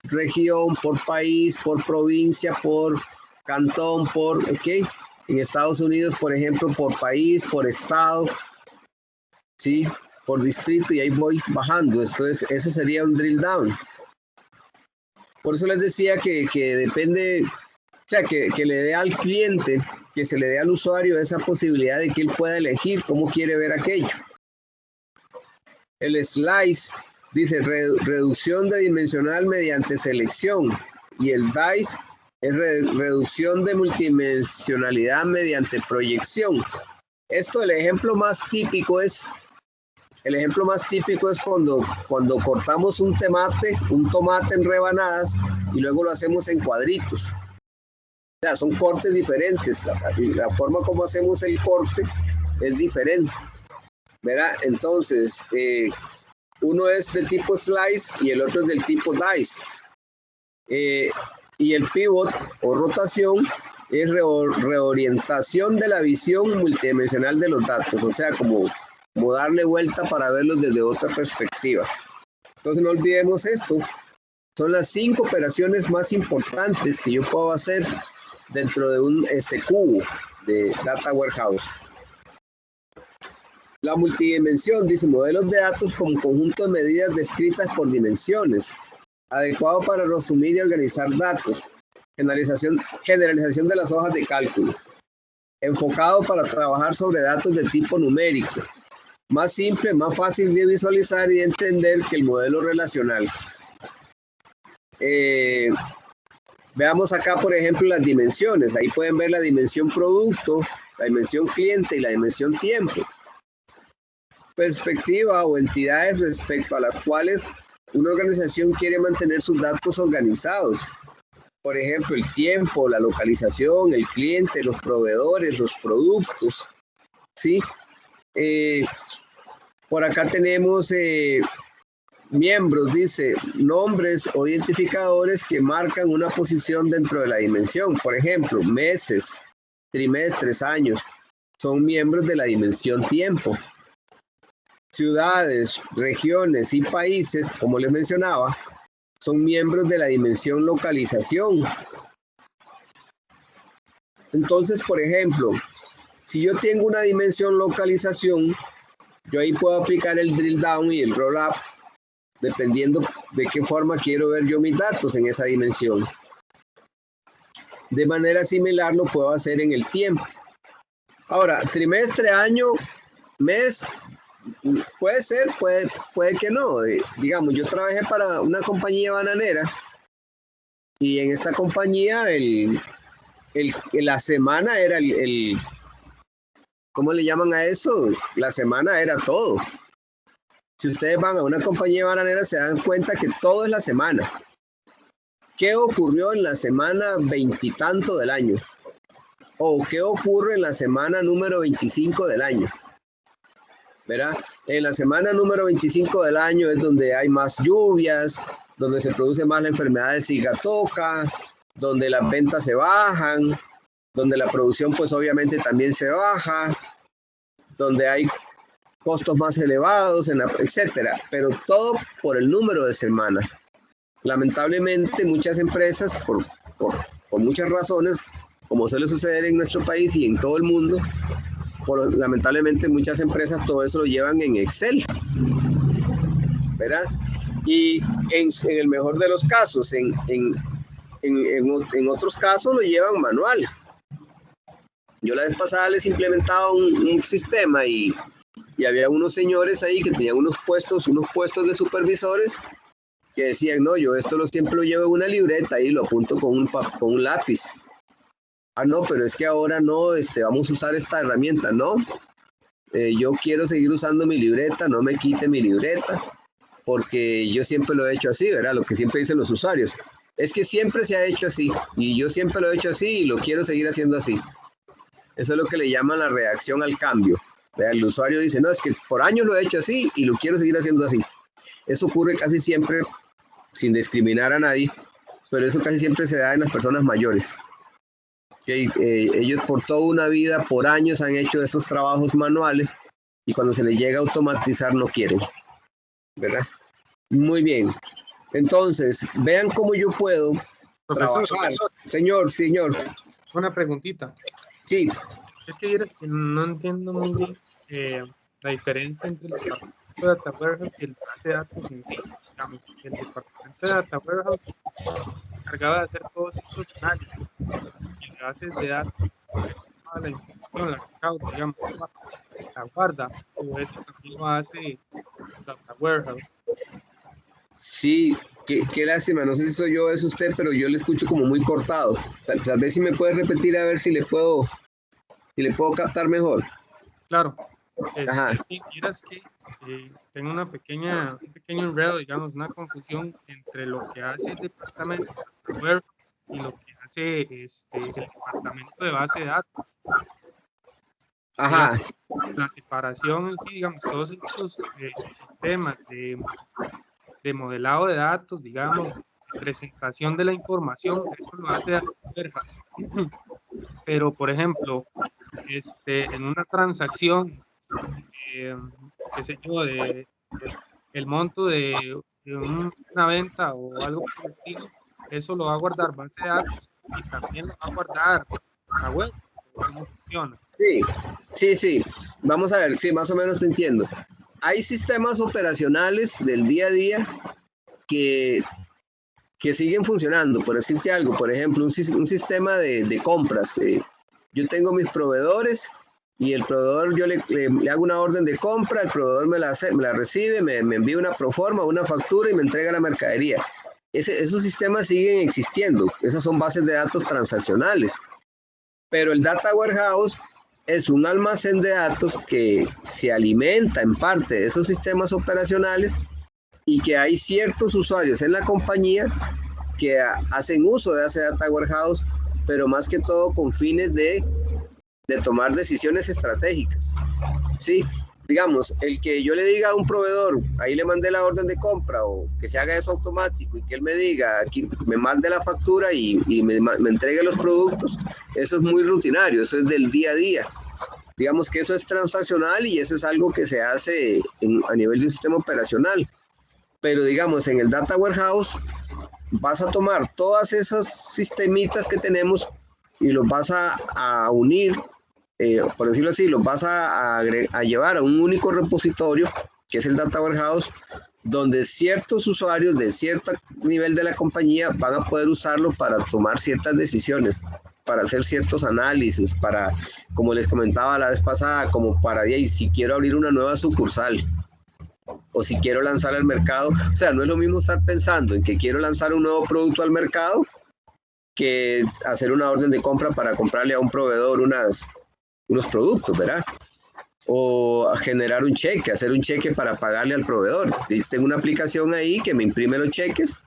región, por país, por provincia, por cantón, ¿ok? En Estados Unidos, por ejemplo, por país, por estado, ¿sí? Por distrito, y ahí voy bajando. Entonces, eso sería un drill down. Por eso les decía que depende, o sea, que le dé al cliente, que se le dé al usuario esa posibilidad de que él pueda elegir cómo quiere ver aquello. El slice dice reducción de dimensional mediante selección, y el dice es reducción de multidimensionalidad mediante proyección. Esto, el ejemplo más típico es cuando cortamos un tomate en rebanadas y luego lo hacemos en cuadritos. O sea, son cortes diferentes. La forma como hacemos el corte es diferente, ¿verdad? Entonces, uno es de tipo slice y el otro es del tipo dice. Y el pivot o rotación es reorientación de la visión multidimensional de los datos, o sea, como darle vuelta para verlos desde otra perspectiva. Entonces no olvidemos esto, son las 5 operaciones más importantes que yo puedo hacer dentro de un cubo de Data Warehouse. La multidimensión dice modelos de datos como conjunto de medidas descritas por dimensiones, adecuado para resumir y organizar datos, generalización de las hojas de cálculo, enfocado para trabajar sobre datos de tipo numérico, más simple, más fácil de visualizar y de entender que el modelo relacional. Veamos acá, por ejemplo, las dimensiones. Ahí pueden ver la dimensión producto, la dimensión cliente y la dimensión tiempo. Perspectiva o entidades respecto a las cuales una organización quiere mantener sus datos organizados. Por ejemplo, el tiempo, la localización, el cliente, los proveedores, los productos, ¿sí? Por acá tenemos miembros, dice, nombres o identificadores que marcan una posición dentro de la dimensión. Por ejemplo, meses, trimestres, años, son miembros de la dimensión tiempo. Ciudades, regiones y países, como les mencionaba, son miembros de la dimensión localización. Entonces, por ejemplo, si yo tengo una dimensión localización, yo ahí puedo aplicar el drill down y el roll up, dependiendo de qué forma quiero ver yo mis datos en esa dimensión. De manera similar lo puedo hacer en el tiempo. Ahora, trimestre, año, mes, puede ser, puede que no. Digamos, yo trabajé para una compañía bananera y en esta compañía la semana era ¿cómo le llaman a eso? La semana era todo. Si ustedes van a una compañía bananera se dan cuenta que todo es la semana. ¿Qué ocurrió en la semana veintitanto del año? ¿O qué ocurre en la semana número 25 del año? ¿Verdad? En la semana número 25 del año es donde hay más lluvias, donde se produce más la enfermedad de cigatoca, donde las ventas se bajan, donde la producción pues obviamente también se baja, donde hay costos más elevados, etcétera, pero todo por el número de semanas. Lamentablemente muchas empresas, por muchas razones, como suele suceder en nuestro país y en todo el mundo, lamentablemente muchas empresas todo eso lo llevan en Excel, ¿verdad? Y en el mejor de los casos, en otros casos lo llevan manual. Yo la vez pasada les implementaba un sistema y había unos señores ahí que tenían unos puestos de supervisores que decían, no, yo esto siempre lo llevo en una libreta y lo apunto con un lápiz. Ah, no, pero es que ahora no, vamos a usar esta herramienta, ¿no? Yo quiero seguir usando mi libreta, no me quite mi libreta, porque yo siempre lo he hecho así, ¿verdad? Lo que siempre dicen los usuarios. Es que siempre se ha hecho así, y yo siempre lo he hecho así y lo quiero seguir haciendo así. Eso es lo que le llaman la reacción al cambio. El usuario dice, no, es que por años lo he hecho así y lo quiero seguir haciendo así. Eso ocurre casi siempre, sin discriminar a nadie, pero eso casi siempre se da en las personas mayores. Ellos por toda una vida, por años han hecho esos trabajos manuales y cuando se les llega a automatizar no quieren, ¿verdad? Muy bien. Entonces, vean cómo yo puedo trabajar. Señor. Una preguntita. Sí. Es que no entiendo muy bien la diferencia entre el departamento de Data Warehouse y el base de datos en sí. Digamos, el departamento de Data Warehouse se encargaba de hacer todos estos análisis y bases de datos, toda la información, la recauda, digamos, la guarda, o eso también lo hace Data Warehouse. Sí, Qué lástima, no sé si soy yo o es usted, pero yo le escucho como muy cortado. Tal vez si me puede repetir a ver si le puedo captar mejor. Claro. Ajá. Sí, miras que tengo un pequeño enredo, digamos, una confusión entre lo que hace el departamento de Data Warehouse y lo que hace el departamento de base de datos. Digamos, Ajá. la separación en sí, digamos, todos estos sistemas de modelado de datos, digamos, de presentación de la información, eso lo hace Data Warehouse. Pero, por ejemplo, en una transacción, qué sé yo, de el monto de una venta o algo por el estilo, eso lo va a guardar base de datos y también lo va a guardar la web. ¿Cómo funciona? Sí. Vamos a ver, sí, más o menos entiendo. Hay sistemas operacionales del día a día que siguen funcionando. Por decirte algo, por ejemplo, un sistema de compras. Yo tengo mis proveedores y el proveedor, yo le hago una orden de compra, el proveedor me la recibe, me envía una proforma, una factura y me entrega la mercadería. Esos sistemas siguen existiendo. Esas son bases de datos transaccionales. Pero el Data Warehouse es un almacén de datos que se alimenta en parte de esos sistemas operacionales y que hay ciertos usuarios en la compañía que hacen uso de ese Data Warehouse, pero más que todo con fines de tomar decisiones estratégicas. ¿Sí? Digamos, el que yo le diga a un proveedor, ahí le mandé la orden de compra, o que se haga eso automático y que él me diga, aquí me mande la factura y me entregue los productos, eso es muy rutinario, eso es del día a día. Digamos que eso es transaccional y eso es algo que se hace a nivel de un sistema operacional. Pero digamos, en el Data Warehouse vas a tomar todas esas sistemitas que tenemos y los vas a unir, por decirlo así, los vas a llevar a un único repositorio, que es el Data Warehouse, donde ciertos usuarios de cierto nivel de la compañía van a poder usarlo para tomar ciertas decisiones, para hacer ciertos análisis, para, como les comentaba la vez pasada, como para, si quiero abrir una nueva sucursal, o si quiero lanzar al mercado. O sea, no es lo mismo estar pensando en que quiero lanzar un nuevo producto al mercado que hacer una orden de compra para comprarle a un proveedor unos productos, ¿verdad? O a generar un cheque, hacer un cheque para pagarle al proveedor. Y tengo una aplicación ahí que me imprime los cheques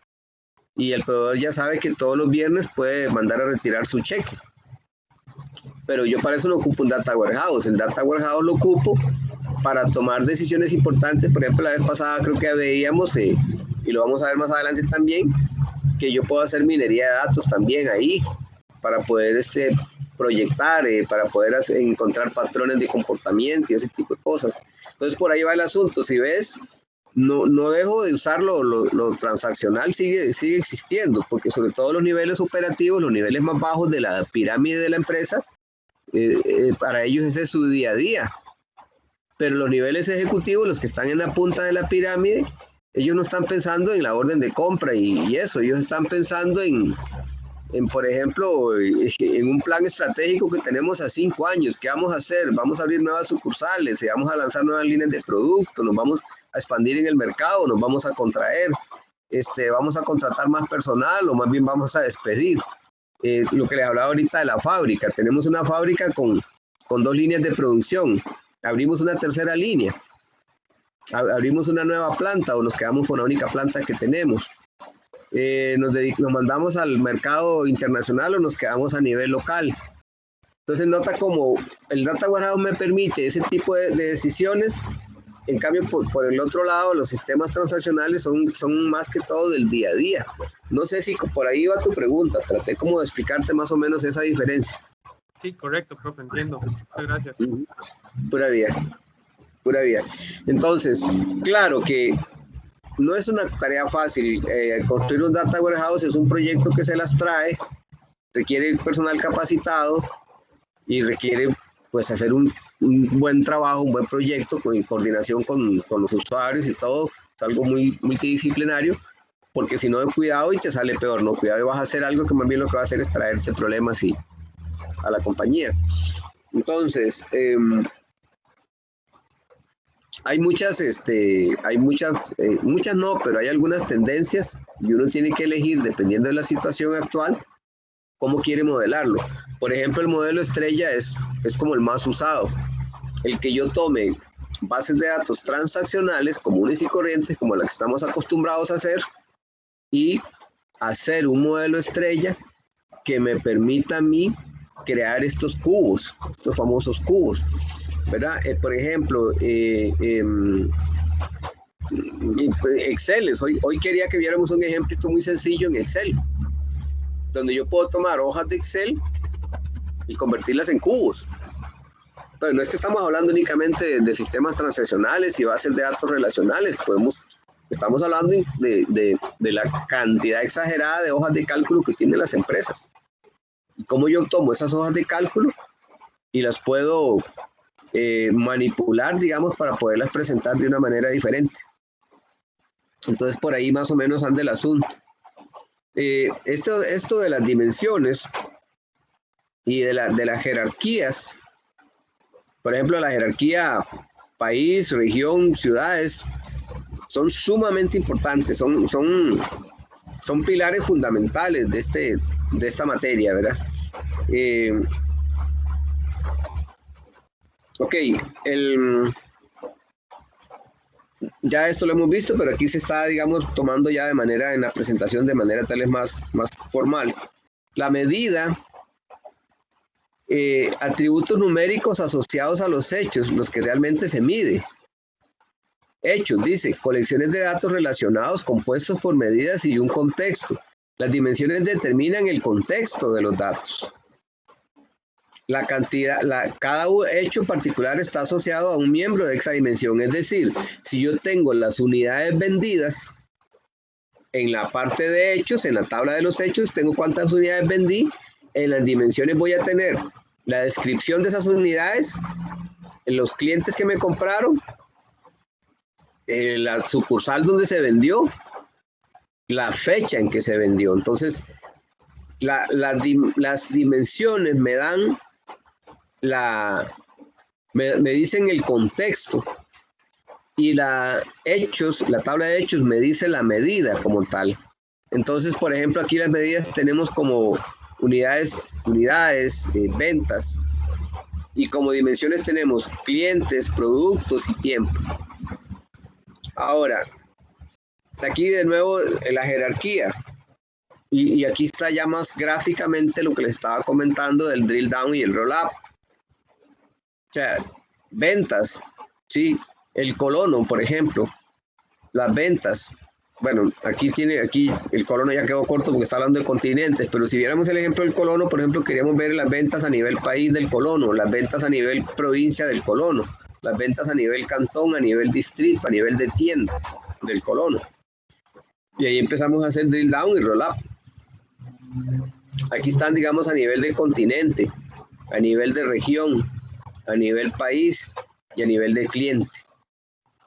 y el proveedor ya sabe que todos los viernes puede mandar a retirar su cheque. Pero yo para eso no ocupo un Data Warehouse. El Data Warehouse lo ocupo para tomar decisiones importantes. Por ejemplo, la vez pasada creo que veíamos, y lo vamos a ver más adelante también, que yo puedo hacer minería de datos también ahí, para poder proyectar, para poder encontrar patrones de comportamiento y ese tipo de cosas. Entonces por ahí va el asunto. Si ves, no dejo de usarlo, lo transaccional sigue existiendo, porque sobre todo los niveles operativos, los niveles más bajos de la pirámide de la empresa, para ellos ese es su día a día. Pero los niveles ejecutivos, los que están en la punta de la pirámide, ellos no están pensando en la orden de compra y eso, ellos están pensando en, por ejemplo, en un plan estratégico que tenemos a 5 años. ¿Qué vamos a hacer? Vamos a abrir nuevas sucursales, vamos a lanzar nuevas líneas de producto, nos vamos a expandir en el mercado, nos vamos a contraer, vamos a contratar más personal o más bien vamos a despedir. Lo que les hablaba ahorita de la fábrica, tenemos una fábrica con 2 líneas de producción, abrimos una tercera línea, abrimos una nueva planta o nos quedamos con la única planta que tenemos. Nos mandamos al mercado internacional o nos quedamos a nivel local. Entonces nota como el Data Warehouse me permite ese tipo de decisiones. En cambio, por el otro lado, los sistemas transaccionales son más que todo del día a día. No sé si por ahí va tu pregunta, traté como de explicarte más o menos esa diferencia. Sí, correcto, profe, entiendo. Muchas gracias. Pura vida. Entonces, claro que no es una tarea fácil. Construir un Data Warehouse es un proyecto que se las trae, requiere personal capacitado y requiere pues hacer un buen trabajo, un buen proyecto en coordinación con los usuarios y todo. Es algo muy multidisciplinario, porque si no, cuidado y te sale peor, ¿no? Cuidado y vas a hacer algo que más bien lo que va a hacer es traerte problemas a la compañía. Entonces, hay muchas, muchas no, pero hay algunas tendencias y uno tiene que elegir, dependiendo de la situación actual, cómo quiere modelarlo. Por ejemplo, el modelo estrella es como el más usado. El que yo tome bases de datos transaccionales comunes y corrientes, como la que estamos acostumbrados a hacer, y hacer un modelo estrella que me permita a mí crear estos cubos, estos famosos cubos, ¿verdad? Por ejemplo, Excel, hoy quería que viéramos un ejemplo muy sencillo en Excel, donde yo puedo tomar hojas de Excel y convertirlas en cubos. Pero no es que estamos hablando únicamente de sistemas transaccionales y bases de datos relacionales, estamos hablando de la cantidad exagerada de hojas de cálculo que tienen las empresas. Y cómo yo tomo esas hojas de cálculo y las puedo manipular, digamos, para poderlas presentar de una manera diferente. Entonces, por ahí más o menos anda el asunto. Esto de las dimensiones y de las jerarquías, por ejemplo, la jerarquía país, región, ciudades, son sumamente importantes, son pilares fundamentales de esta materia, ¿verdad? Ok, ya esto lo hemos visto, pero aquí se está, digamos, tomando ya en la presentación de manera tal vez más formal. La medida, atributos numéricos asociados a los hechos, los que realmente se mide. Hechos, dice, colecciones de datos relacionados compuestos por medidas y un contexto. Las dimensiones determinan el contexto de los datos. La cantidad, cada hecho particular está asociado a un miembro de esa dimensión. Es decir, si yo tengo las unidades vendidas, en la parte de hechos, en la tabla de los hechos, tengo cuántas unidades vendí. En las dimensiones voy a tener la descripción de esas unidades, los clientes que me compraron, la sucursal donde se vendió, la fecha en que se vendió. Entonces, las dimensiones me dan me dicen el contexto, y la tabla de hechos me dice la medida como tal. Entonces, por ejemplo, aquí las medidas tenemos como unidades, ventas, y como dimensiones tenemos clientes, productos y tiempo. Ahora, aquí de nuevo la jerarquía, y aquí está ya más gráficamente lo que les estaba comentando del drill down y el roll up. O sea, ventas, ¿sí? El colono, por ejemplo, las ventas. Bueno, aquí el colono ya quedó corto porque está hablando de continentes, pero si viéramos el ejemplo del colono, por ejemplo, queríamos ver las ventas a nivel país del colono, las ventas a nivel provincia del colono, las ventas a nivel cantón, a nivel distrito, a nivel de tienda del colono. Y ahí empezamos a hacer drill down y roll up. Aquí están, digamos, a nivel de continente, a nivel de región, a nivel país y a nivel de cliente.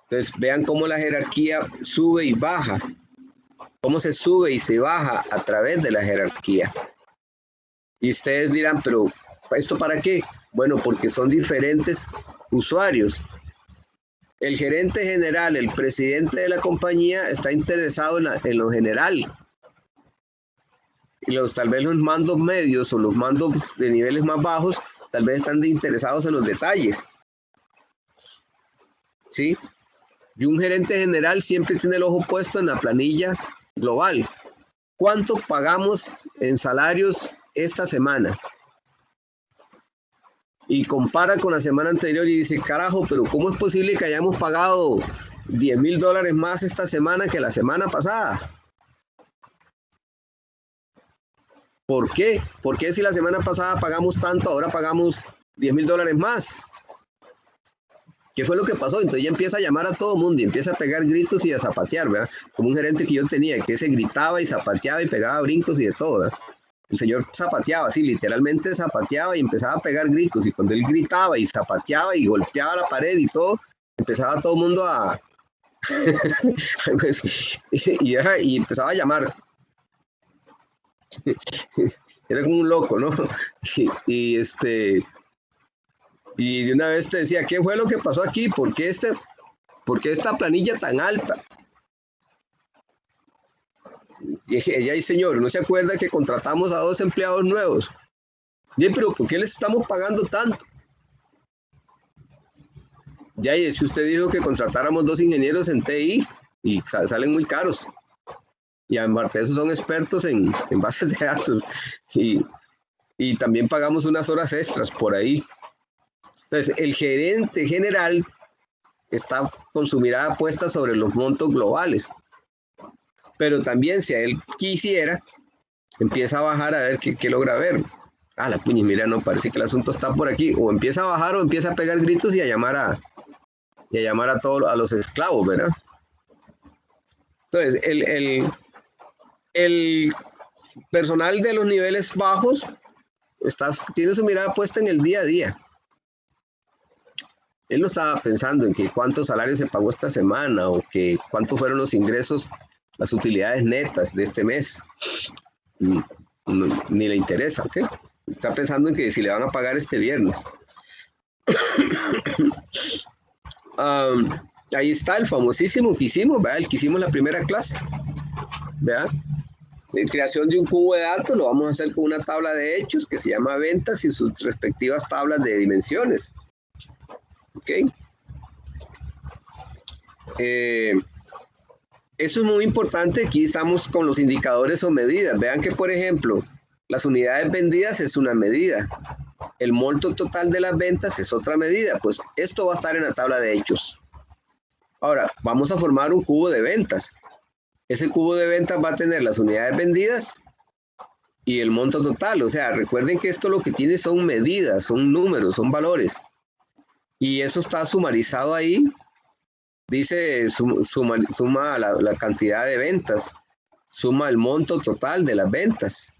Entonces, vean cómo la jerarquía sube y baja, cómo se sube y se baja a través de la jerarquía. Y ustedes dirán, pero ¿esto para qué? Bueno, porque son diferentes usuarios. El gerente general, el presidente de la compañía está interesado en lo general. Y tal vez los mandos medios o los mandos de niveles más bajos tal vez están interesados en los detalles. ¿Sí? Y un gerente general siempre tiene el ojo puesto en la planilla global. ¿Cuánto pagamos en salarios esta semana? Y compara con la semana anterior y dice, carajo, pero ¿cómo es posible que hayamos pagado $10,000 más esta semana que la semana pasada? ¿Por qué? ¿Por qué si la semana pasada pagamos tanto, ahora pagamos $10,000 más? ¿Qué fue lo que pasó? Entonces ya empieza a llamar a todo mundo y empieza a pegar gritos y a zapatear, ¿verdad? Como un gerente que yo tenía, que se gritaba y zapateaba y pegaba brincos y de todo, ¿verdad? El señor zapateaba, así literalmente zapateaba y empezaba a pegar gritos, y cuando él gritaba y zapateaba y golpeaba la pared y todo, empezaba todo el mundo a... y empezaba a llamar. Era como un loco, ¿no? Y de una vez te decía, ¿qué fue lo que pasó aquí? ¿Por qué ¿por qué esta planilla tan alta? Y ella dice, señor, ¿no se acuerda que contratamos a 2 empleados nuevos? Y, pero ¿por qué les estamos pagando tanto? Ya, y es que usted dijo que contratáramos 2 ingenieros en TI y salen muy caros. Y aparte de eso son expertos en bases de datos. Y también pagamos unas horas extras por ahí. Entonces, el gerente general está con su mirada puesta sobre los montos globales. Pero también, si a él quisiera, empieza a bajar a ver qué logra ver. La puñi, mira, no, parece que el asunto está por aquí. O empieza a bajar o empieza a pegar gritos y a llamar a todos, a los esclavos, ¿verdad? Entonces, el personal de los niveles bajos tiene su mirada puesta en el día a día. Él no estaba pensando en que cuántos salarios se pagó esta semana o que cuántos fueron los ingresos, las utilidades netas de este mes. Ni le interesa, ¿ok? Está pensando en que si le van a pagar este viernes. Ahí está el famosísimo que hicimos, ¿verdad? El que hicimos la primera clase, ¿verdad? La creación de un cubo de datos lo vamos a hacer con una tabla de hechos que se llama ventas y sus respectivas tablas de dimensiones. ¿Ok? Eso es muy importante. Aquí estamos con los indicadores o medidas. Vean que, por ejemplo, las unidades vendidas es una medida. El monto total de las ventas es otra medida. Pues esto va a estar en la tabla de hechos. Ahora, vamos a formar un cubo de ventas. Ese cubo de ventas va a tener las unidades vendidas y el monto total. O sea, recuerden que esto lo que tiene son medidas, son números, son valores. Y eso está sumarizado ahí. Dice, suma la cantidad de ventas, suma el monto total de las ventas.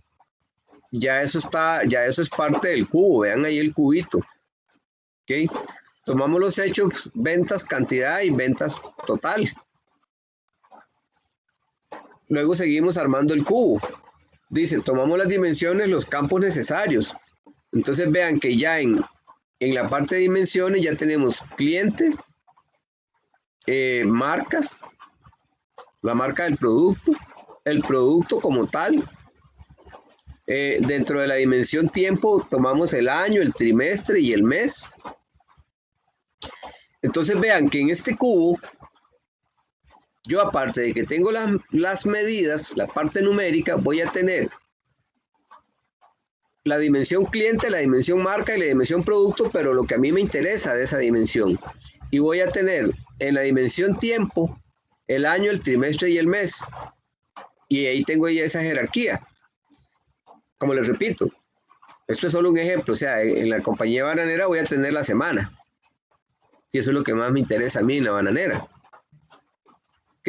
Ya eso es parte del cubo. Vean ahí el cubito. ¿Ok? Tomamos los hechos, ventas, cantidad y ventas total. Luego seguimos armando el cubo. Dice, tomamos las dimensiones, los campos necesarios. Entonces vean que ya en la parte de dimensiones ya tenemos clientes, marcas, la marca del producto, el producto como tal. Dentro de la dimensión tiempo tomamos el año, el trimestre y el mes. Entonces vean que en este cubo, yo aparte de que tengo las medidas, la parte numérica, voy a tener la dimensión cliente, la dimensión marca y la dimensión producto, pero lo que a mí me interesa de esa dimensión. Y voy a tener en la dimensión tiempo, el año, el trimestre y el mes. Y ahí tengo ya esa jerarquía. Como les repito, esto es solo un ejemplo. O sea, en la compañía bananera voy a tener la semana. Y eso es lo que más me interesa a mí en la bananera. ¿Ok?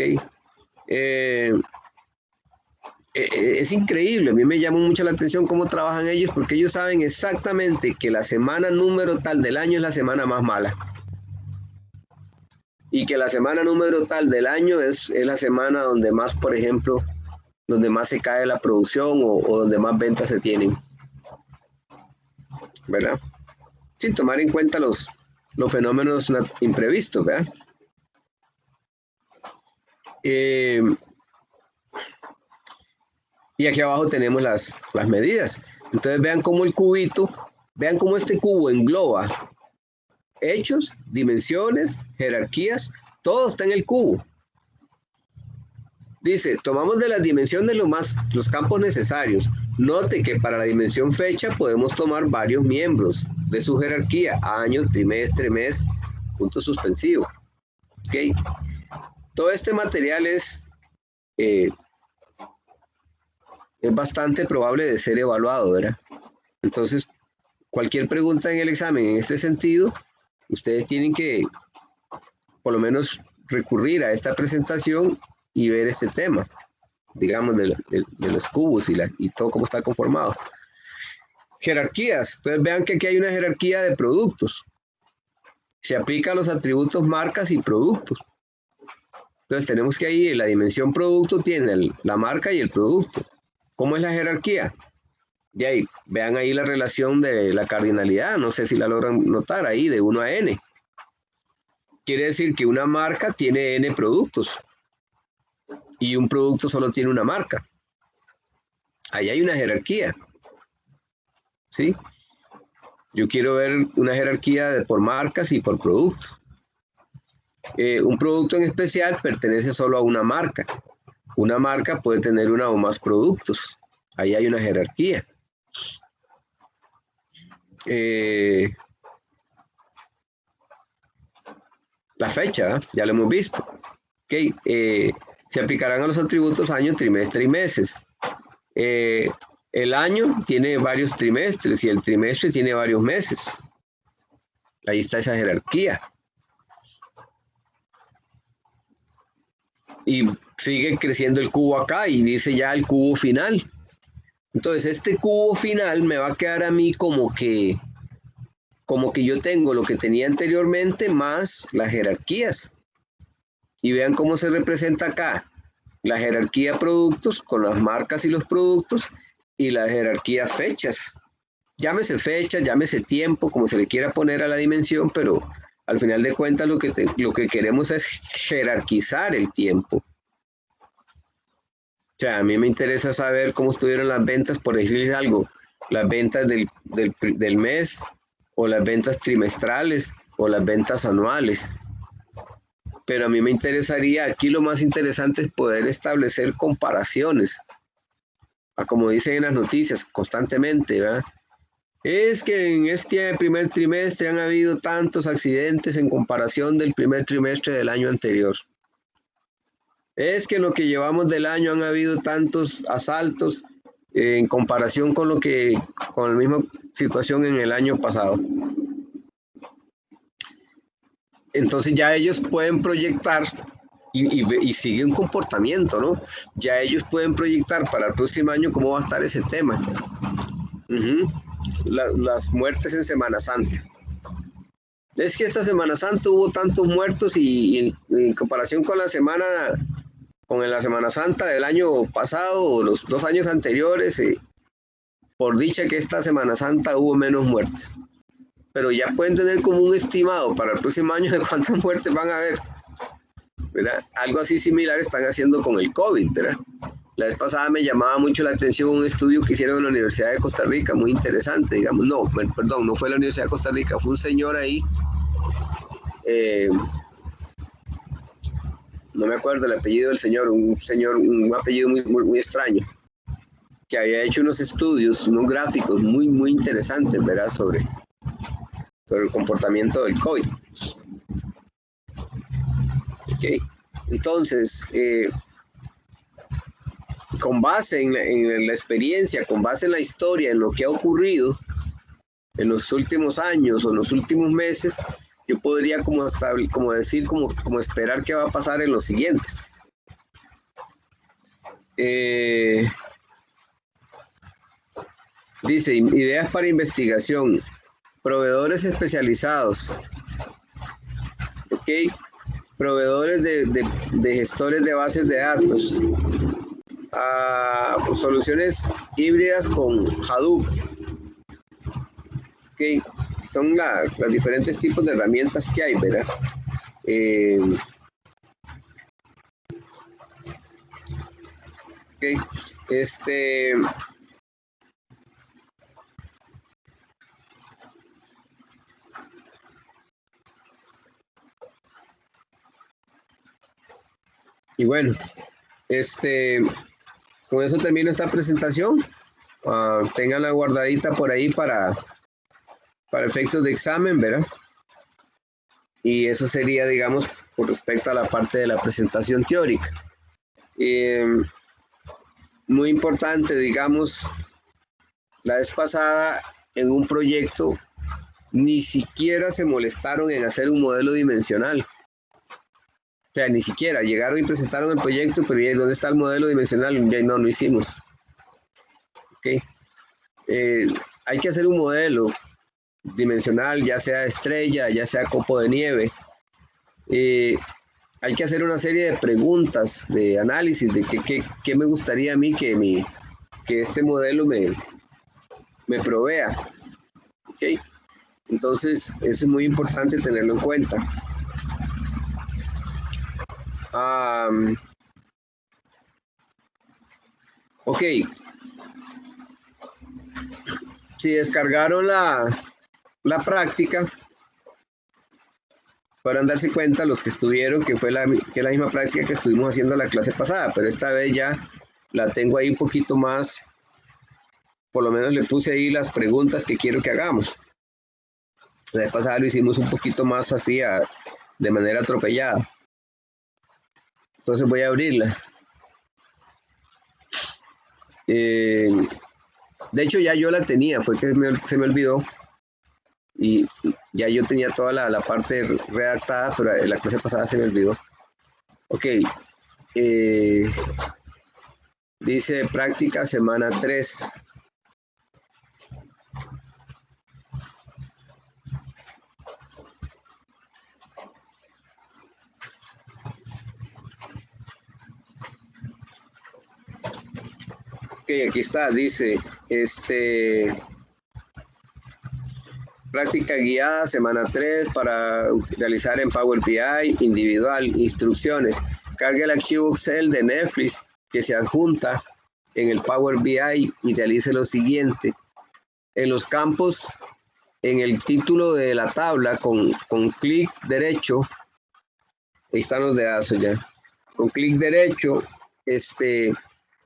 Es increíble, a mí me llama mucho la atención cómo trabajan ellos, porque ellos saben exactamente que la semana número tal del año es la semana más mala. Y que la semana número tal del año es la semana donde más, por ejemplo, donde más se cae la producción o donde más ventas se tienen. ¿Verdad? Sin tomar en cuenta los fenómenos imprevistos, ¿verdad? Y aquí abajo tenemos las medidas. Entonces vean cómo el cubito, vean cómo este cubo engloba hechos, dimensiones, jerarquías, todo está en el cubo. Dice, tomamos de las dimensiones los campos necesarios. Note que para la dimensión fecha podemos tomar varios miembros de su jerarquía, año, trimestre, mes, punto suspensivo. ¿Okay? Todo este material es bastante probable de ser evaluado, ¿verdad? Entonces, cualquier pregunta en el examen en este sentido, ustedes tienen que, por lo menos, recurrir a esta presentación y ver este tema, digamos, de los cubos y todo cómo está conformado. Jerarquías. Entonces, vean que aquí hay una jerarquía de productos. Se aplica a los atributos marcas y productos. Entonces, tenemos que ahí la dimensión producto tiene la marca y el producto. ¿Cómo es la jerarquía? De ahí, vean ahí la relación de la cardinalidad, no sé si la logran notar ahí, de 1 a n. quiere decir que una marca tiene N productos y un producto solo tiene una marca. Ahí hay una jerarquía, ¿sí? Yo quiero ver una jerarquía por marcas y por productos. Un producto en especial pertenece solo a una marca. Una marca puede tener una o más productos. Ahí hay una jerarquía. La fecha, ya lo hemos visto. Okay. Se aplicarán a los atributos año, trimestre y meses. El año tiene varios trimestres y el trimestre tiene varios meses. Ahí está esa jerarquía. Y sigue creciendo el cubo acá y dice ya el cubo final. Entonces este cubo final me va a quedar a mí como que yo tengo lo que tenía anteriormente más las jerarquías. Y vean cómo se representa acá la jerarquía productos con las marcas y los productos y la jerarquía fechas. Llámese fecha, llámese tiempo, como se le quiera poner a la dimensión, pero al final de cuentas lo que queremos es jerarquizar el tiempo. O sea, a mí me interesa saber cómo estuvieron las ventas, por decirles algo, las ventas del mes, o las ventas trimestrales, o las ventas anuales. Pero a mí me interesaría, aquí lo más interesante es poder establecer comparaciones, como dicen en las noticias constantemente, ¿verdad? Es que en este primer trimestre han habido tantos accidentes en comparación del primer trimestre del año anterior. Es que en lo que llevamos del año han habido tantos asaltos en comparación con la misma situación en el año pasado. Entonces ya ellos pueden proyectar y sigue un comportamiento, ¿no? Ya ellos pueden proyectar para el próximo año cómo va a estar ese tema. Las muertes en Semana Santa. Es que esta Semana Santa hubo tantos muertos y en comparación con la Semana Santa del año pasado o los 2 años anteriores, por dicha que esta Semana Santa hubo menos muertes. Pero ya pueden tener como un estimado para el próximo año de cuántas muertes van a haber, ¿verdad? Algo así similar están haciendo con el COVID, ¿verdad? La vez pasada me llamaba mucho la atención un estudio que hicieron en la Universidad de Costa Rica, muy interesante, digamos. No fue la Universidad de Costa Rica, fue un señor ahí, no me acuerdo el apellido del señor, un apellido muy extraño, que había hecho unos estudios, unos gráficos muy interesantes, ¿verdad? Sobre el comportamiento del COVID. Okay. Entonces, con base en la experiencia, con base en la historia, en lo que ha ocurrido en los últimos años o en los últimos meses, yo podría como esperar qué va a pasar en los siguientes. Dice, ideas para investigación, proveedores especializados, ¿ok? Proveedores de gestores de bases de datos, soluciones híbridas con Hadoop, ¿ok? Son los diferentes tipos de herramientas que hay, ¿verdad? Okay. Y bueno, con eso termino esta presentación. Ténganla guardadita por ahí para efectos de examen, ¿verdad? Y eso sería, digamos, por respecto a la parte de la presentación teórica. Muy importante, digamos, la vez pasada en un proyecto ni siquiera se molestaron en hacer un modelo dimensional. O sea, ni siquiera llegaron y presentaron el proyecto, pero ya, ¿dónde está el modelo dimensional? Ya no hicimos. Okay. Hay que hacer un modelo dimensional, ya sea estrella, ya sea copo de nieve. Hay que hacer una serie de preguntas, de análisis, de qué me gustaría a mí que este modelo me provea. ¿Okay? Entonces, eso es muy importante tenerlo en cuenta. Ok. Si descargaron la práctica, podrán darse cuenta los que estuvieron que fue la misma práctica que estuvimos haciendo la clase pasada, pero esta vez ya la tengo ahí un poquito más, por lo menos le puse ahí las preguntas que quiero que hagamos. La vez pasada lo hicimos un poquito más así, de manera atropellada. Entonces voy a abrirla. De hecho ya yo la tenía, fue que se me olvidó. Y ya yo tenía toda la parte redactada, pero en la clase pasada se me olvidó. Ok. Dice práctica semana 3. Ok, aquí está, dice, práctica guiada, semana 3, para realizar en Power BI, individual, instrucciones. Cargue el archivo Excel de Netflix que se adjunta en el Power BI y realice lo siguiente. En los campos, en el título de la tabla, con clic derecho, ahí están los dedazos ya. Con clic derecho,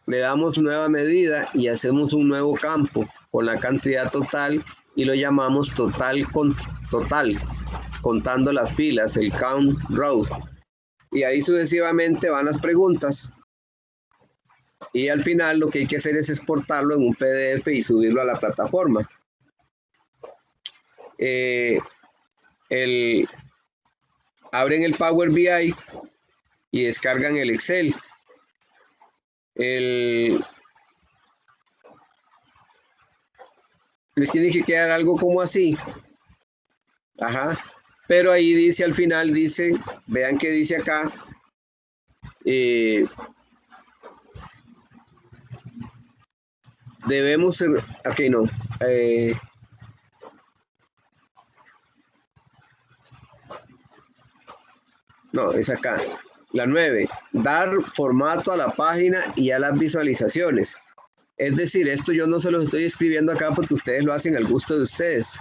le damos nueva medida y hacemos un nuevo campo con la cantidad total y lo llamamos total, contando las filas, el count row. Y ahí sucesivamente van las preguntas. Y al final lo que hay que hacer es exportarlo en un PDF y subirlo a la plataforma. Abren el Power BI y descargan el Excel. Les tiene que quedar algo como así. Ajá. Pero ahí dice al final, dice, vean que dice acá, debemos, ok, no, no, es acá, la 9, dar formato a la página y a las visualizaciones. Es decir, esto yo no se los estoy escribiendo acá porque ustedes lo hacen al gusto de ustedes.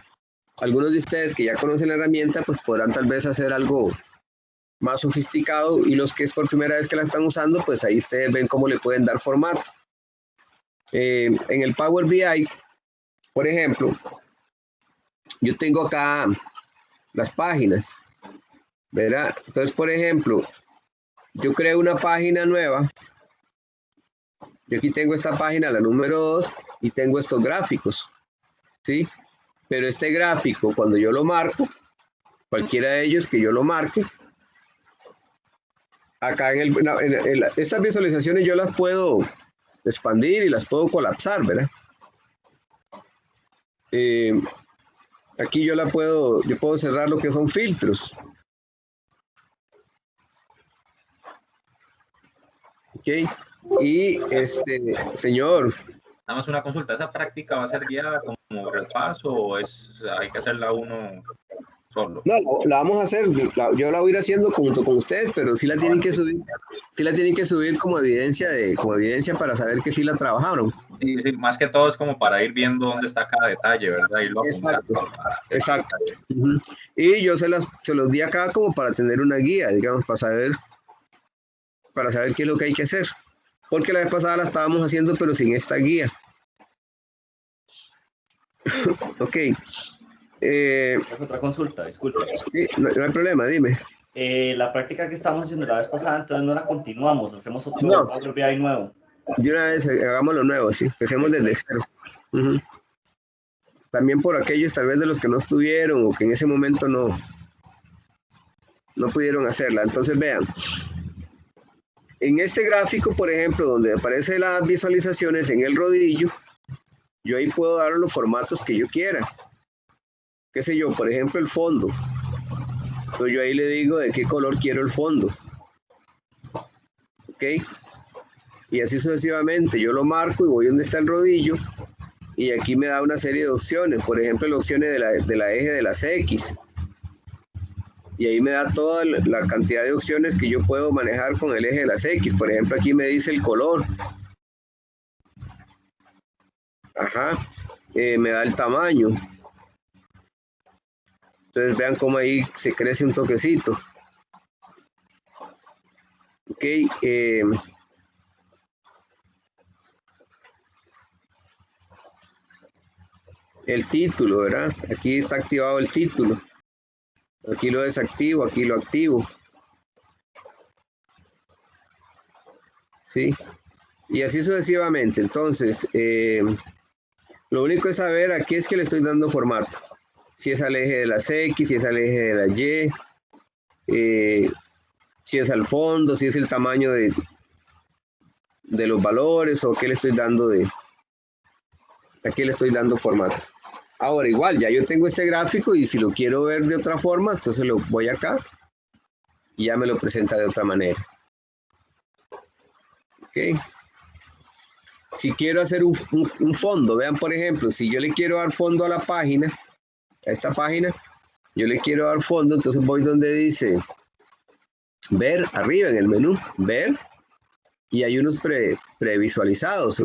Algunos de ustedes que ya conocen la herramienta, pues podrán tal vez hacer algo más sofisticado, y los que es por primera vez que la están usando, pues ahí ustedes ven cómo le pueden dar formato. En el Power BI, por ejemplo, yo tengo acá las páginas, ¿verdad? Entonces, por ejemplo, yo creo una página nueva. Yo aquí tengo esta página, la número 2, y tengo estos gráficos, ¿sí? Pero este gráfico, cuando yo lo marco, cualquiera de ellos que yo lo marque, acá estas visualizaciones yo las puedo expandir y las puedo colapsar, ¿verdad? Aquí yo puedo cerrar lo que son filtros. Ok. Y señor. Nada más una consulta, ¿esa práctica va a ser guiada como repaso o hay que hacerla uno solo? No, la vamos a hacer, yo la voy a ir haciendo junto con ustedes, pero sí la tienen que subir, como evidencia para saber que sí la trabajaron. Sí, sí, más que todo es como para ir viendo dónde está cada detalle, ¿verdad? Exacto. Y yo se los di acá como para tener una guía, digamos, para saber qué es lo que hay que hacer. Porque la vez pasada la estábamos haciendo, pero sin esta guía. Ok. Otra consulta, disculpe. Sí, no hay problema, dime. La práctica que estábamos haciendo la vez pasada, entonces no la continuamos, hacemos otro BI nuevo. De una vez hagamos lo nuevo, sí, empecemos desde cero. También por aquellos tal vez de los que no estuvieron o que en ese momento no pudieron hacerla. Entonces vean, en este gráfico, por ejemplo, donde aparecen las visualizaciones en el rodillo, yo ahí puedo dar los formatos que yo quiera. Qué sé yo, por ejemplo, el fondo. Entonces yo ahí le digo de qué color quiero el fondo. ¿Ok? Y así sucesivamente. Yo lo marco y voy donde está el rodillo. Y aquí me da una serie de opciones. Por ejemplo, las opciones de la eje de las X. Y ahí me da toda la cantidad de opciones que yo puedo manejar con el eje de las X. Por ejemplo, aquí me dice el color. Ajá. Me da el tamaño. Entonces vean cómo ahí se crece un toquecito. Ok. El título, ¿verdad? Aquí está activado el título. Aquí lo desactivo, aquí lo activo. ¿Sí? Y así sucesivamente. Entonces, lo único es saber a qué es que le estoy dando formato. Si es al eje de las X, si es al eje de la Y, si es al fondo, si es el tamaño de los valores o qué le estoy dando a qué le estoy dando formato. Ahora igual, ya yo tengo este gráfico y si lo quiero ver de otra forma, entonces lo voy acá y ya me lo presenta de otra manera. Ok. Si quiero hacer un fondo, vean por ejemplo, si yo le quiero dar fondo a la página, a esta página, yo le quiero dar fondo, entonces voy donde dice ver, arriba en el menú, ver, y hay unos previsualizados,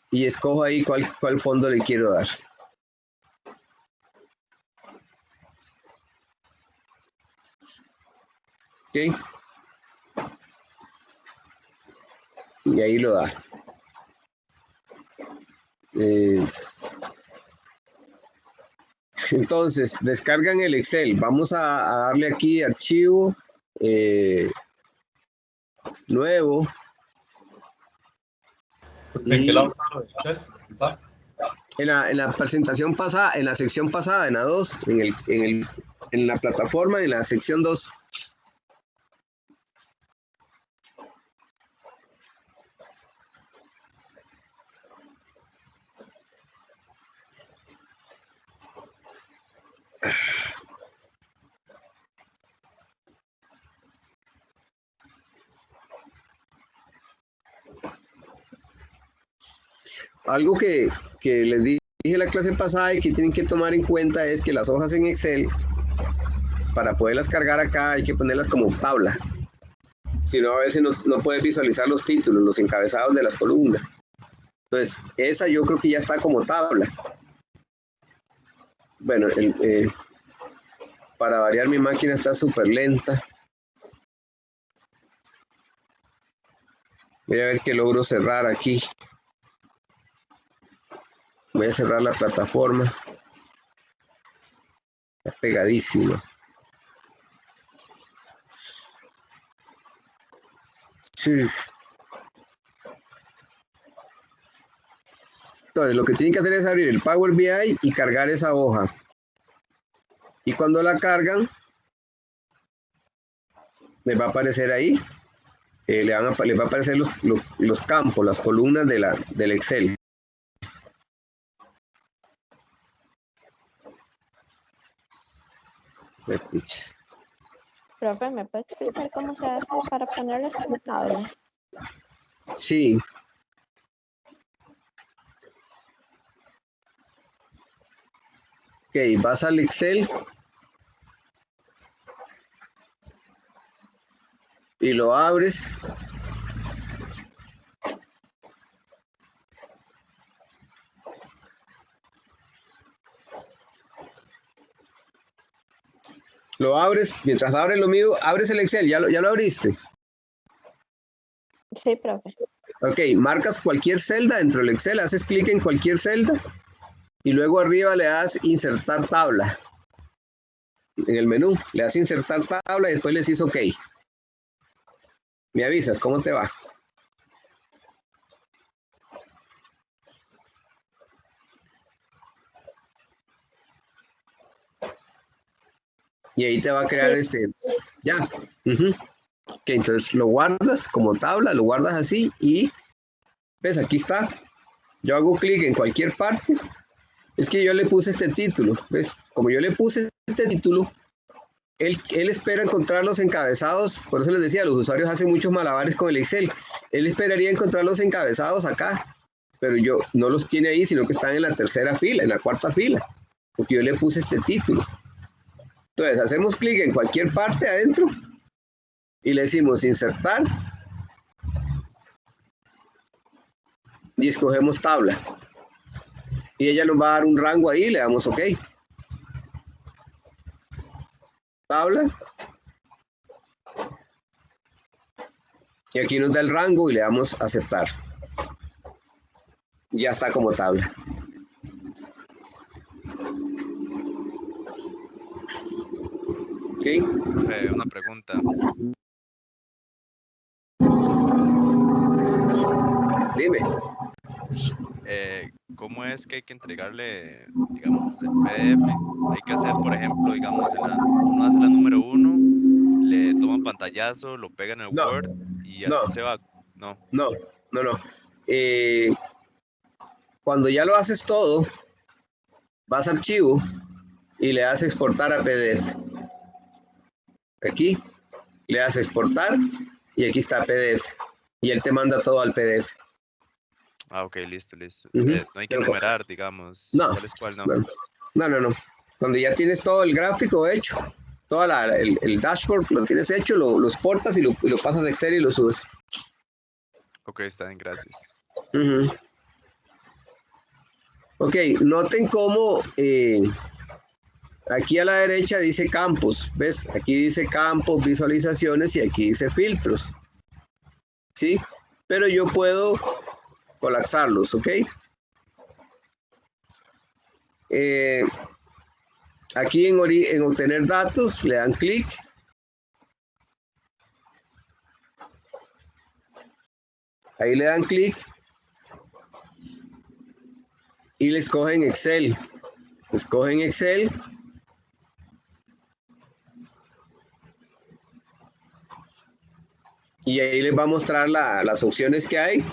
y escojo ahí cuál fondo le quiero dar. Ok. Y ahí lo da. Entonces, descargan el Excel. Vamos a darle aquí archivo, nuevo. ¿En qué lado está el Excel? Disculpa. En la presentación pasada, en la sección pasada, en la 2, en la plataforma, en la sección 2. Algo que les dije en la clase pasada y que tienen que tomar en cuenta es que las hojas en Excel, para poderlas cargar acá, hay que ponerlas como tabla. Si no, a veces no puedes visualizar los títulos, los encabezados de las columnas. Entonces, esa yo creo que ya está como tabla. Bueno, para variar, mi máquina está súper lenta. Voy a ver qué logro cerrar aquí. Voy a cerrar la plataforma. Está pegadísimo. Sí. Entonces, lo que tienen que hacer es abrir el Power BI y cargar esa hoja. Y cuando la cargan, les va a aparecer ahí, les va a aparecer los campos, las columnas del Excel. Profe, ¿me puede explicar cómo se hace para ponerlas como tabla? Sí. Ok, vas al Excel y lo abres. Lo abres, mientras abres lo mío, abres el Excel, ya lo abriste. Sí, profe. Ok, marcas cualquier celda dentro del Excel, haces clic en cualquier celda y luego arriba le das insertar tabla. En el menú, le das insertar tabla y después le dices OK. Me avisas, ¿cómo te va? Y ahí te va a crear ya. Ok, entonces lo guardas como tabla, lo guardas así y ves, aquí está. Yo hago clic en cualquier parte. Es que yo le puse este título, ¿ves? Como yo le puse este título, él espera encontrar los encabezados, por eso les decía, los usuarios hacen muchos malabares con el Excel. Él esperaría encontrar los encabezados acá, pero yo no los tiene ahí, sino que están en la tercera fila, en la cuarta fila, porque yo le puse este título. Entonces, hacemos clic en cualquier parte adentro y le decimos insertar y escogemos tabla. Y ella nos va a dar un rango ahí, le damos OK. Tabla. Y aquí nos da el rango y le damos aceptar. Ya está como tabla. ¿Sí? Una pregunta. Dime. ¿Cómo es que hay que entregarle, digamos, el PDF? Hay que hacer, por ejemplo, digamos, uno hace la número 1, le toma pantallazo, lo pega en el No, Word y así no. se va. No. No. Cuando ya lo haces todo, vas a archivo y le das exportar a PDF. Aquí le das exportar y aquí está PDF. Y él te manda todo al PDF. Ah, ok, listo. Ujú. No hay que numerar, digamos. No. ¿Cuál es cuál? No. No. Cuando ya tienes todo el gráfico hecho, todo el dashboard lo tienes hecho, lo exportas y lo pasas a Excel y lo subes. Ok, está bien, gracias. Uh-huh. Ok, noten cómo aquí a la derecha dice campos, ¿ves? Aquí dice campos, visualizaciones y aquí dice filtros. ¿Sí? Pero yo puedo colapsarlos, ¿ok? Aquí en obtener datos le dan clic. Ahí le dan clic. Y le escogen Excel. Escogen Excel. Y ahí les va a mostrar las opciones que hay.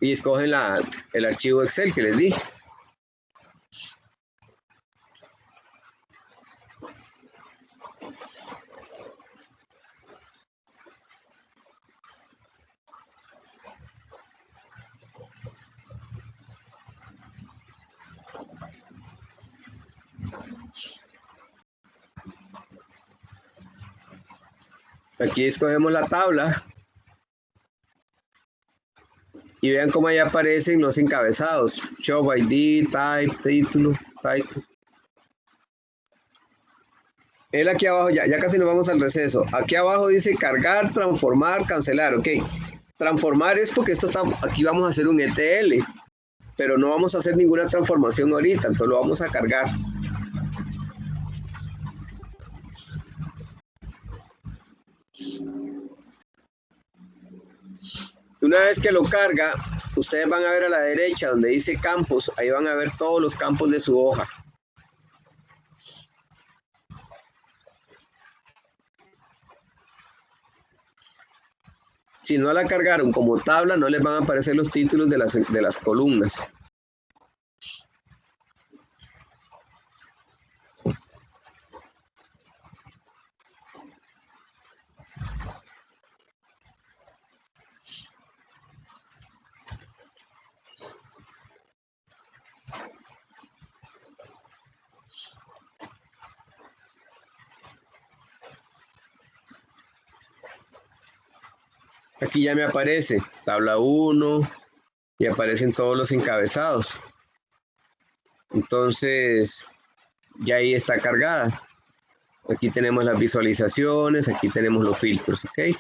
Y escogen el archivo Excel que les di. Aquí escogemos la tabla. Y vean cómo ahí aparecen los encabezados. Show ID, type, título, title. Él aquí abajo, ya casi nos vamos al receso. Aquí abajo dice cargar, transformar, cancelar. Ok. Transformar es porque aquí vamos a hacer un ETL. Pero no vamos a hacer ninguna transformación ahorita. Entonces lo vamos a cargar. Una vez que lo carga, ustedes van a ver a la derecha donde dice campos, ahí van a ver todos los campos de su hoja. Si no la cargaron como tabla, no les van a aparecer los títulos de las columnas. Aquí ya me aparece tabla 1 y aparecen todos los encabezados. Entonces, ya ahí está cargada. Aquí tenemos las visualizaciones, aquí tenemos los filtros, ¿ok?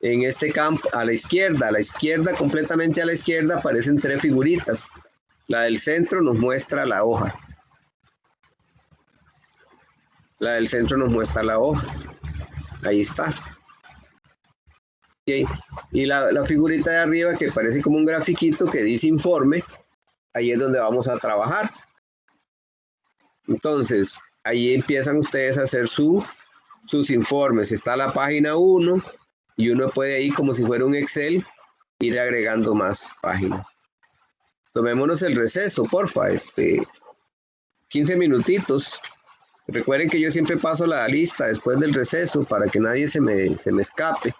En este campo, a la izquierda, completamente a la izquierda, aparecen 3 figuritas. La del centro nos muestra la hoja. La del centro nos muestra la hoja. Ahí está. Okay. Y la figurita de arriba que parece como un grafiquito que dice informe, ahí es donde vamos a trabajar. Entonces, ahí empiezan ustedes a hacer sus informes. Está la página 1 y uno puede ahí, como si fuera un Excel, ir agregando más páginas. Tomémonos el receso, porfa, 15 minutitos. Recuerden que yo siempre paso la lista después del receso para que nadie se me escape.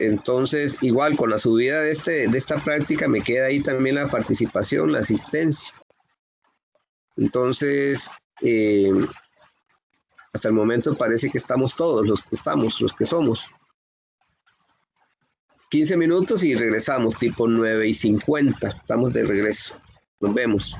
Entonces, igual con la subida de esta práctica me queda ahí también la participación, la asistencia. Entonces, hasta el momento parece que estamos todos los que somos. 15 minutos y regresamos, tipo 9:50. Estamos de regreso. Nos vemos.